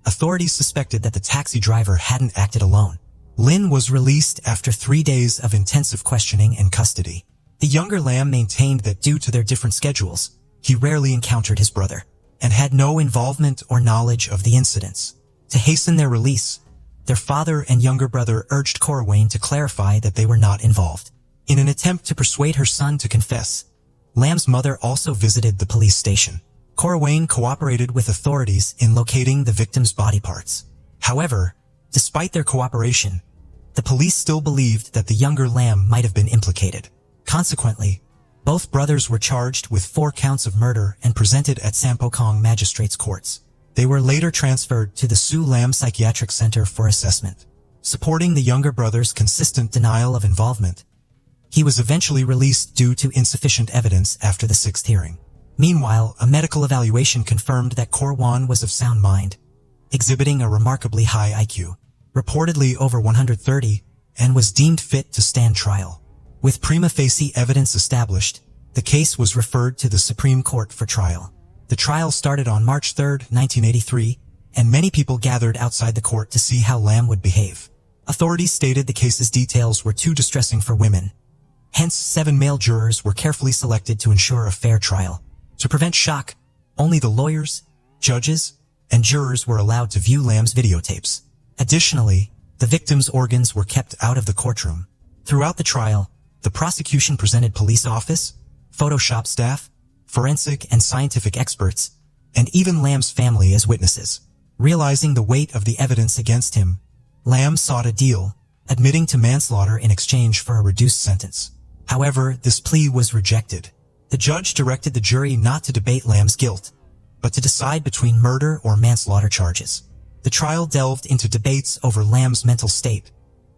authorities suspected that the taxi driver hadn't acted alone. Lin was released after 3 days of intensive questioning and custody. The younger Lam maintained that due to their different schedules, he rarely encountered his brother, and had no involvement or knowledge of the incidents. To hasten their release, their father and younger brother urged Corwin to clarify that they were not involved. In an attempt to persuade her son to confess, Lam's mother also visited the police station. Cora Wayne cooperated with authorities in locating the victims' body parts. However, despite their cooperation, the police still believed that the younger Lam might have been implicated. Consequently, both brothers were charged with 4 counts of murder and presented at Sampokong Magistrates' Courts. They were later transferred to the Su Lam Psychiatric Center for assessment. Supporting the younger brother's consistent denial of involvement, he was eventually released due to insufficient evidence after the 6th hearing. Meanwhile, a medical evaluation confirmed that Cora Wayne was of sound mind, exhibiting a remarkably high IQ, reportedly over 130, and was deemed fit to stand trial. With prima facie evidence established, the case was referred to the Supreme Court for trial. The trial started on March 3, 1983, and many people gathered outside the court to see how Lam would behave. Authorities stated the case's details were too distressing for women. Hence, 7 male jurors were carefully selected to ensure a fair trial. To prevent shock, only the lawyers, judges, and jurors were allowed to view Lam's videotapes. Additionally, the victims' organs were kept out of the courtroom. Throughout the trial, the prosecution presented police office, Photoshop staff, forensic and scientific experts, and even Lam's family as witnesses. Realizing the weight of the evidence against him, Lam sought a deal, admitting to manslaughter in exchange for a reduced sentence. However, this plea was rejected. The judge directed the jury not to debate Lam's guilt, but to decide between murder or manslaughter charges. The trial delved into debates over Lam's mental state,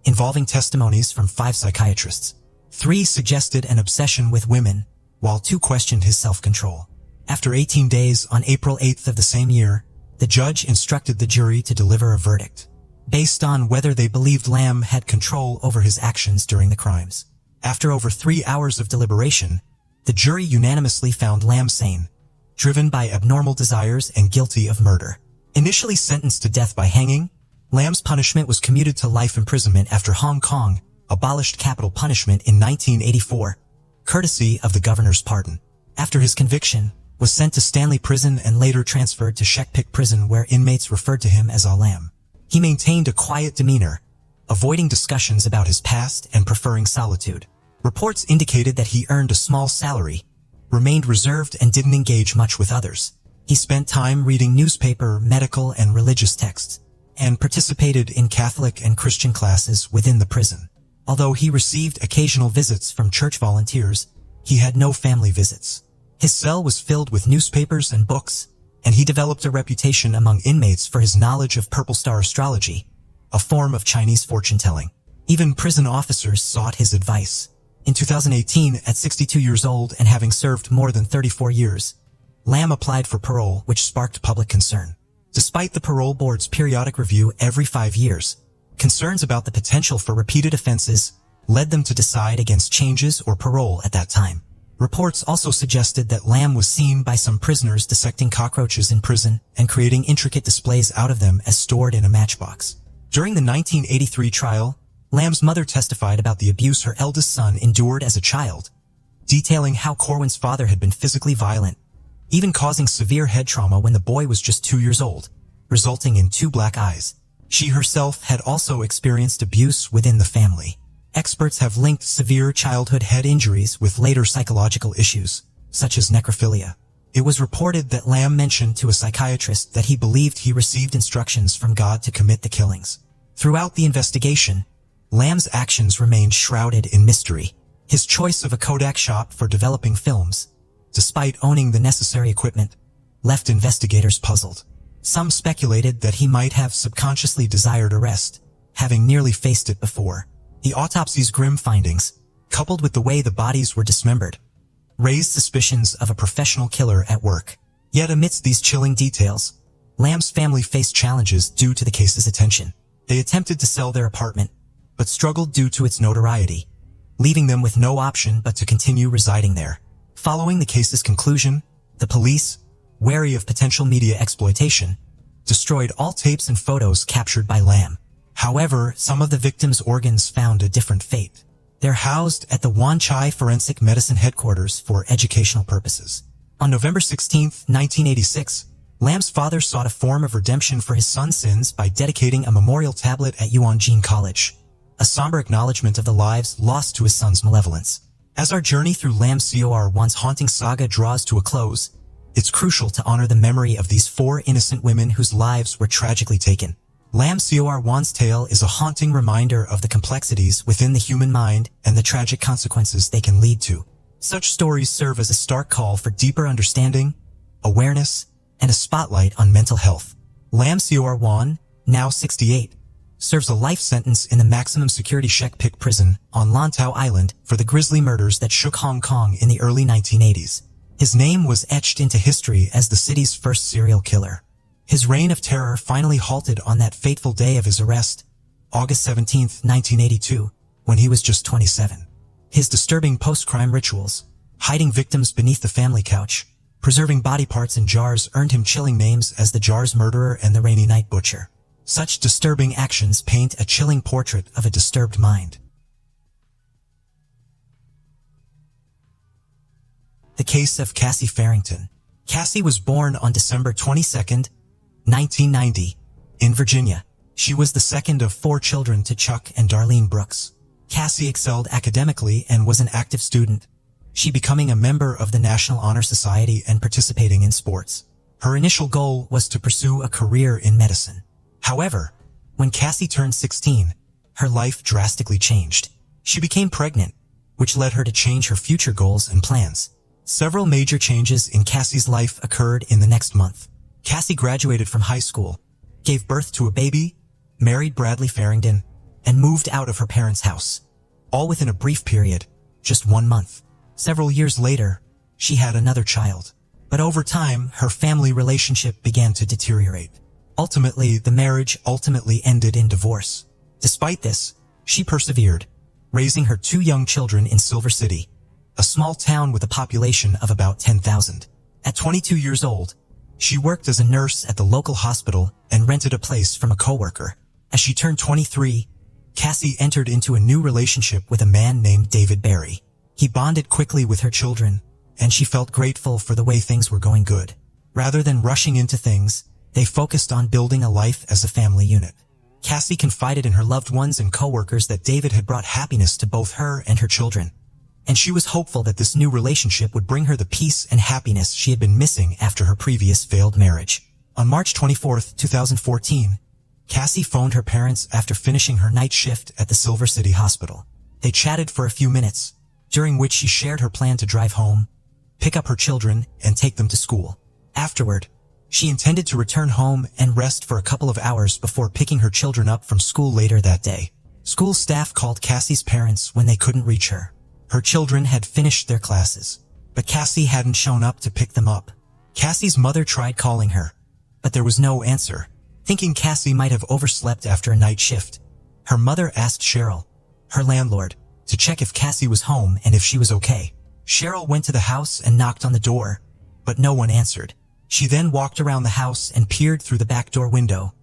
involving testimonies from 5 psychiatrists. 3 suggested an obsession with women, while 2 questioned his self-control. After 18 days, on April 8th of the same year, the judge instructed the jury to deliver a verdict, based on whether they believed Lam had control over his actions during the crimes. After over 3 hours of deliberation, the jury unanimously found Lam sane, driven by abnormal desires and guilty of murder. Initially sentenced to death by hanging, Lam's punishment was commuted to life imprisonment after Hong Kong abolished capital punishment in 1984, courtesy of the governor's pardon. After his conviction, was sent to Stanley Prison and later transferred to Shek Pik Prison, where inmates referred to him as Lam. He maintained a quiet demeanor, avoiding discussions about his past and preferring solitude. Reports indicated that he earned a small salary, remained reserved, and didn't engage much with others. He spent time reading newspaper, medical, and religious texts, and participated in Catholic and Christian classes within the prison. Although he received occasional visits from church volunteers, he had no family visits. His cell was filled with newspapers and books, and he developed a reputation among inmates for his knowledge of purple star astrology, a form of Chinese fortune-telling. Even prison officers sought his advice. In 2018, at 62 years old and having served more than 34 years, Lam applied for parole, which sparked public concern. Despite the parole board's periodic review every 5 years, concerns about the potential for repeated offenses led them to decide against changes or parole at that time. Reports also suggested that Lam was seen by some prisoners dissecting cockroaches in prison and creating intricate displays out of them as stored in a matchbox. During the 1983 trial, Lam's mother testified about the abuse her eldest son endured as a child, detailing how Corwin's father had been physically violent, even causing severe head trauma when the boy was just 2 years old, resulting in 2 black eyes. She herself had also experienced abuse within the family. Experts have linked severe childhood head injuries with later psychological issues, such as necrophilia. It was reported that Lam mentioned to a psychiatrist that he believed he received instructions from God to commit the killings. Throughout the investigation, Lam's actions remained shrouded in mystery. His choice of a Kodak shop for developing films, despite owning the necessary equipment, left investigators puzzled. Some speculated that he might have subconsciously desired arrest, having nearly faced it before. The autopsy's grim findings, coupled with the way the bodies were dismembered, raised suspicions of a professional killer at work. Yet amidst these chilling details, Lam's family faced challenges due to the case's attention. They attempted to sell their apartment, but struggled due to its notoriety, leaving them with no option but to continue residing there. Following the case's conclusion, the police, wary of potential media exploitation, destroyed all tapes and photos captured by Lam. However, some of the victims' organs found a different fate. They're housed at the Wan Chai Forensic Medicine Headquarters for educational purposes. On November 16, 1986, Lam's father sought a form of redemption for his son's sins by dedicating a memorial tablet at Yuanjin College, a somber acknowledgement of the lives lost to his son's malevolence. As our journey through Lam's COR once haunting saga draws to a close, It's crucial to honor the memory of these 4 innocent women whose lives were tragically taken. Lam Seor Wan's tale is a haunting reminder of the complexities within the human mind and the tragic consequences they can lead to. Such stories serve as a stark call for deeper understanding, awareness, and a spotlight on mental health. Lam Seor Wan, now 68, serves a life sentence in the maximum security Shek Pik prison on Lantau Island for the grisly murders that shook Hong Kong in the early 1980s. His name was etched into history as the city's first serial killer. His reign of terror finally halted on that fateful day of his arrest, August 17, 1982, when he was just 27. His disturbing post-crime rituals, hiding victims beneath the family couch, preserving body parts in jars earned him chilling names as the Jars Murderer and the Rainy Night Butcher. Such disturbing actions paint a chilling portrait of a disturbed mind. The case of Cassie Farrington. Cassie was born on December 22, 1990, in Virginia. She was the second of 4 children to Chuck and Darlene Brooks. Cassie excelled academically and was an active student, she becoming a member of the National Honor Society and participating in sports. Her initial goal was to pursue a career in medicine. However, when Cassie turned 16, her life drastically changed. She became pregnant, which led her to change her future goals and plans. Several major changes in Cassie's life occurred in the next month. Cassie graduated from high school, gave birth to a baby, married Bradley Farrington, and moved out of her parents' house. All within a brief period, just 1 month. Several years later, she had another child. But over time, her family relationship began to deteriorate. Ultimately, the marriage ended in divorce. Despite this, she persevered, raising her 2 young children in Silver City, a small town with a population of about 10,000. At 22 years old, she worked as a nurse at the local hospital and rented a place from a coworker. As she turned 23, Cassie entered into a new relationship with a man named David Barry. He bonded quickly with her children, and she felt grateful for the way things were going good. Rather than rushing into things, they focused on building a life as a family unit. Cassie confided in her loved ones and coworkers that David had brought happiness to both her and her children, and she was hopeful that this new relationship would bring her the peace and happiness she had been missing after her previous failed marriage. On March 24, 2014, Cassie phoned her parents after finishing her night shift at the Silver City Hospital. They chatted for a few minutes, during which she shared her plan to drive home, pick up her children, and take them to school. Afterward, she intended to return home and rest for a couple of hours before picking her children up from school later that day. School staff called Cassie's parents when they couldn't reach her. Her children had finished their classes, but Cassie hadn't shown up to pick them up. Cassie's mother tried calling her, but there was no answer. Thinking Cassie might have overslept after a night shift, her mother asked Cheryl, her landlord, to check if Cassie was home and if she was okay. Cheryl went to the house and knocked on the door, but no one answered. She then walked around the house and peered through the back door window,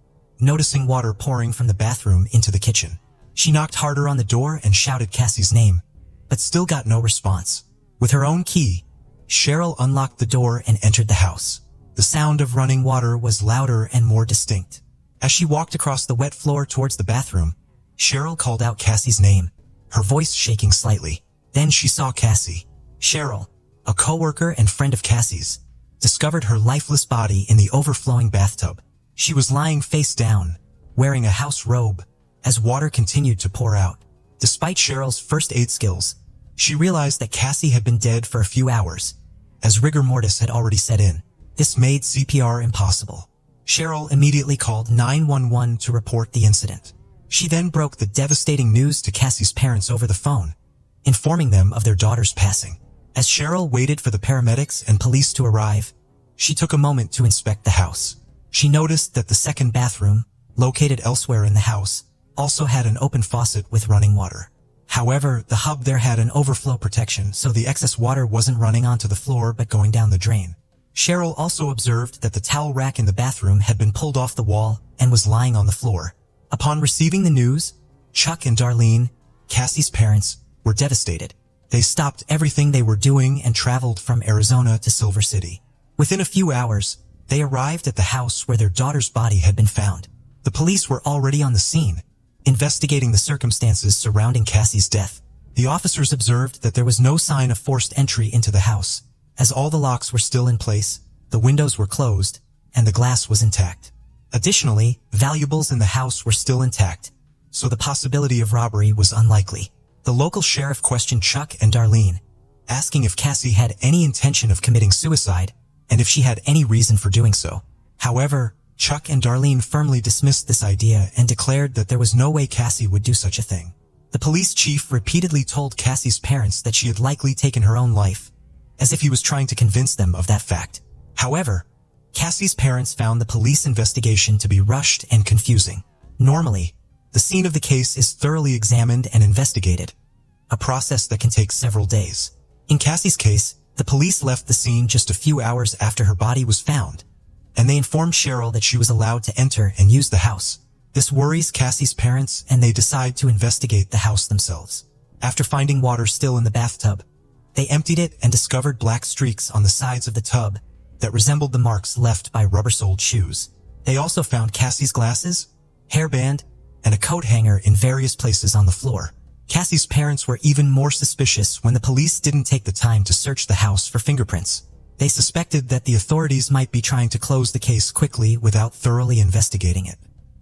noticing water pouring from the bathroom into the kitchen. She knocked harder on the door and shouted Cassie's name, but still got no response. With her own key, Cheryl unlocked the door and entered the house. The sound of running water was louder and more distinct. As she walked across the wet floor towards the bathroom, Cheryl called out Cassie's name, her voice shaking slightly. Then she saw Cassie. Cheryl, a coworker and friend of Cassie's, discovered her lifeless body in the overflowing bathtub. She was lying face down, wearing a house robe, as water continued to pour out. Despite Cheryl's first aid skills, she realized that Cassie had been dead for a few hours, as rigor mortis had already set in. This made CPR impossible. Cheryl immediately called 911 to report the incident. She then broke the devastating news to Cassie's parents over the phone, informing them of their daughter's passing. As Cheryl waited for the paramedics and police to arrive, she took a moment to inspect the house. She noticed that the second bathroom, located elsewhere in the house, also had an open faucet with running water. However, the hub there had an overflow protection, so the excess water wasn't running onto the floor but going down the drain. Cheryl also observed that the towel rack in the bathroom had been pulled off the wall and was lying on the floor. Upon receiving the news, Chuck and Darlene, Cassie's parents, were devastated. They stopped everything they were doing and traveled from Arizona to Silver City. Within a few hours, they arrived at the house where their daughter's body had been found. The police were already on the scene, investigating the circumstances surrounding Cassie's death. The officers observed that there was no sign of forced entry into the house, as all the locks were still in place, the windows were closed, and the glass was intact. Additionally, valuables in the house were still intact, so the possibility of robbery was unlikely. The local sheriff questioned Chuck and Darlene, asking if Cassie had any intention of committing suicide and if she had any reason for doing so. However, Chuck and Darlene firmly dismissed this idea and declared that there was no way Cassie would do such a thing. The police chief repeatedly told Cassie's parents that she had likely taken her own life, as if he was trying to convince them of that fact. However, Cassie's parents found the police investigation to be rushed and confusing. Normally, the scene of the case is thoroughly examined and investigated, a process that can take several days. In Cassie's case, the police left the scene just a few hours after her body was found, and they informed Cheryl that she was allowed to enter and use the house. This worries Cassie's parents, and they decide to investigate the house themselves. After finding water still in the bathtub, they emptied it and discovered black streaks on the sides of the tub that resembled the marks left by rubber-soled shoes. They also found Cassie's glasses, hairband, and a coat hanger in various places on the floor. Cassie's parents were even more suspicious when the police didn't take the time to search the house for fingerprints. They suspected that the authorities might be trying to close the case quickly without thoroughly investigating it.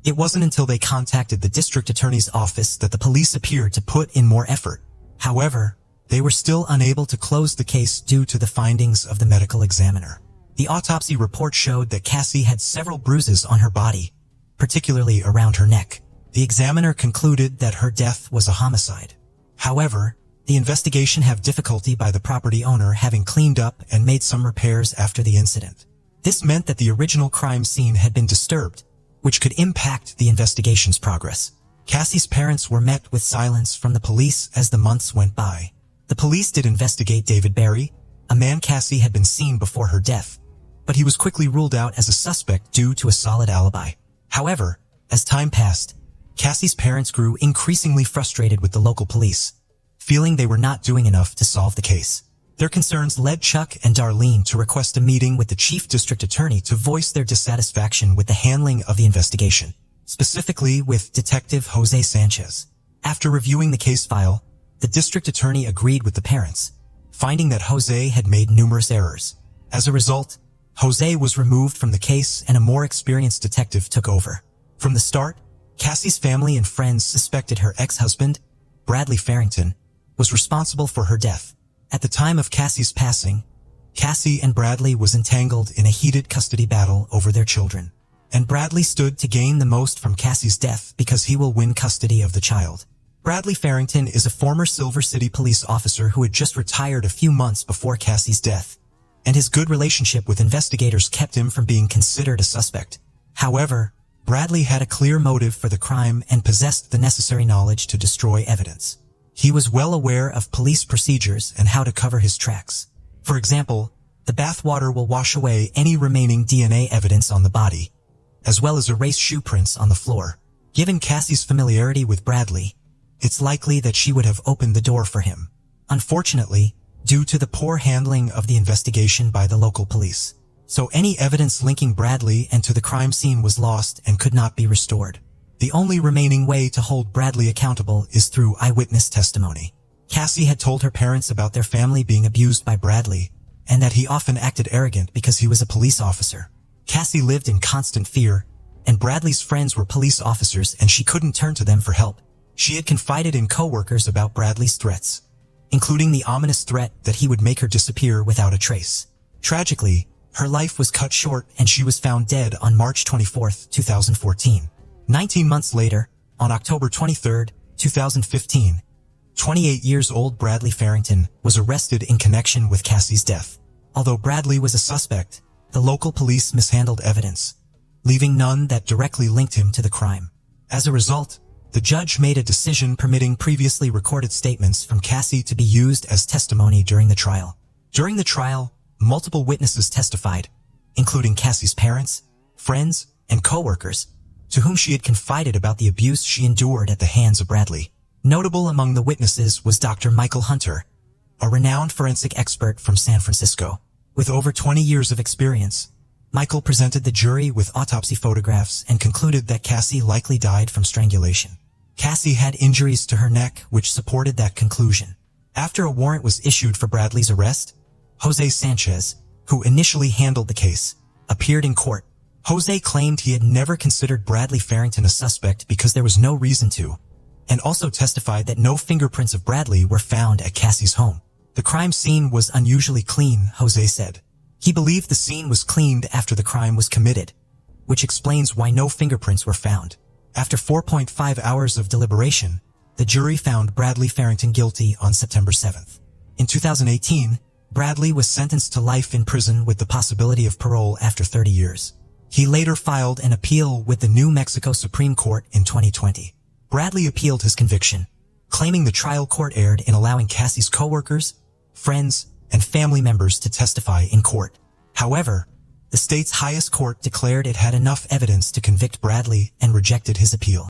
It wasn't until they contacted the district attorney's office that the police appeared to put in more effort. However, they were still unable to close the case due to the findings of the medical examiner. The autopsy report showed that Cassie had several bruises on her body, particularly around her neck. The examiner concluded that her death was a homicide. However, the investigation had difficulty by the property owner having cleaned up and made some repairs after the incident. This meant that the original crime scene had been disturbed, which could impact the investigation's progress. Cassie's parents were met with silence from the police as the months went by. The police did investigate David Barry, a man Cassie had been seen before her death, but he was quickly ruled out as a suspect due to a solid alibi. However, as time passed, Cassie's parents grew increasingly frustrated with the local police, feeling they were not doing enough to solve the case. Their concerns led Chuck and Darlene to request a meeting with the chief district attorney to voice their dissatisfaction with the handling of the investigation, specifically with Detective Jose Sanchez. After reviewing the case file, the district attorney agreed with the parents, finding that Jose had made numerous errors. As a result, Jose was removed from the case and a more experienced detective took over. From the start, Cassie's family and friends suspected her ex-husband, Bradley Farrington, was responsible for her death. At the time of Cassie's passing, Cassie and Bradley was entangled in a heated custody battle over their children, and Bradley stood to gain the most from Cassie's death because he will win custody of the child. Bradley Farrington is a former Silver City police officer who had just retired a few months before Cassie's death, and his good relationship with investigators kept him from being considered a suspect. However, Bradley had a clear motive for the crime and possessed the necessary knowledge to destroy evidence. He was well aware of police procedures and how to cover his tracks. For example, the bathwater will wash away any remaining DNA evidence on the body, as well as erase shoe prints on the floor. Given Cassie's familiarity with Bradley, it's likely that she would have opened the door for him. Unfortunately, due to the poor handling of the investigation by the local police, so any evidence linking Bradley and to the crime scene was lost and could not be restored. The only remaining way to hold Bradley accountable is through eyewitness testimony. Cassie had told her parents about their family being abused by Bradley, and that he often acted arrogant because he was a police officer. Cassie lived in constant fear, and Bradley's friends were police officers and she couldn't turn to them for help. She had confided in coworkers about Bradley's threats, including the ominous threat that he would make her disappear without a trace. Tragically, her life was cut short and she was found dead on March 24, 2014. 19 months later, on October 23, 2015, 28-year-old Bradley Farrington was arrested in connection with Cassie's death. Although Bradley was a suspect, the local police mishandled evidence, leaving none that directly linked him to the crime. As a result, the judge made a decision permitting previously recorded statements from Cassie to be used as testimony during the trial. During the trial, multiple witnesses testified, including Cassie's parents, friends, and coworkers, to whom she had confided about the abuse she endured at the hands of Bradley. Notable among the witnesses was Dr. Michael Hunter, a renowned forensic expert from San Francisco. With over 20 years of experience, Michael presented the jury with autopsy photographs and concluded that Cassie likely died from strangulation. Cassie had injuries to her neck which supported that conclusion. After a warrant was issued for Bradley's arrest, Jose Sanchez, who initially handled the case, appeared in court. Jose claimed he had never considered Bradley Farrington a suspect because there was no reason to, and also testified that no fingerprints of Bradley were found at Cassie's home. The crime scene was unusually clean, Jose said. He believed the scene was cleaned after the crime was committed, which explains why no fingerprints were found. After 4.5 hours of deliberation, the jury found Bradley Farrington guilty on September 7th. In 2018, Bradley was sentenced to life in prison with the possibility of parole after 30 years. He later filed an appeal with the New Mexico Supreme Court in 2020. Bradley appealed his conviction, claiming the trial court erred in allowing Cassie's coworkers, friends, and family members to testify in court. However, the state's highest court declared it had enough evidence to convict Bradley and rejected his appeal.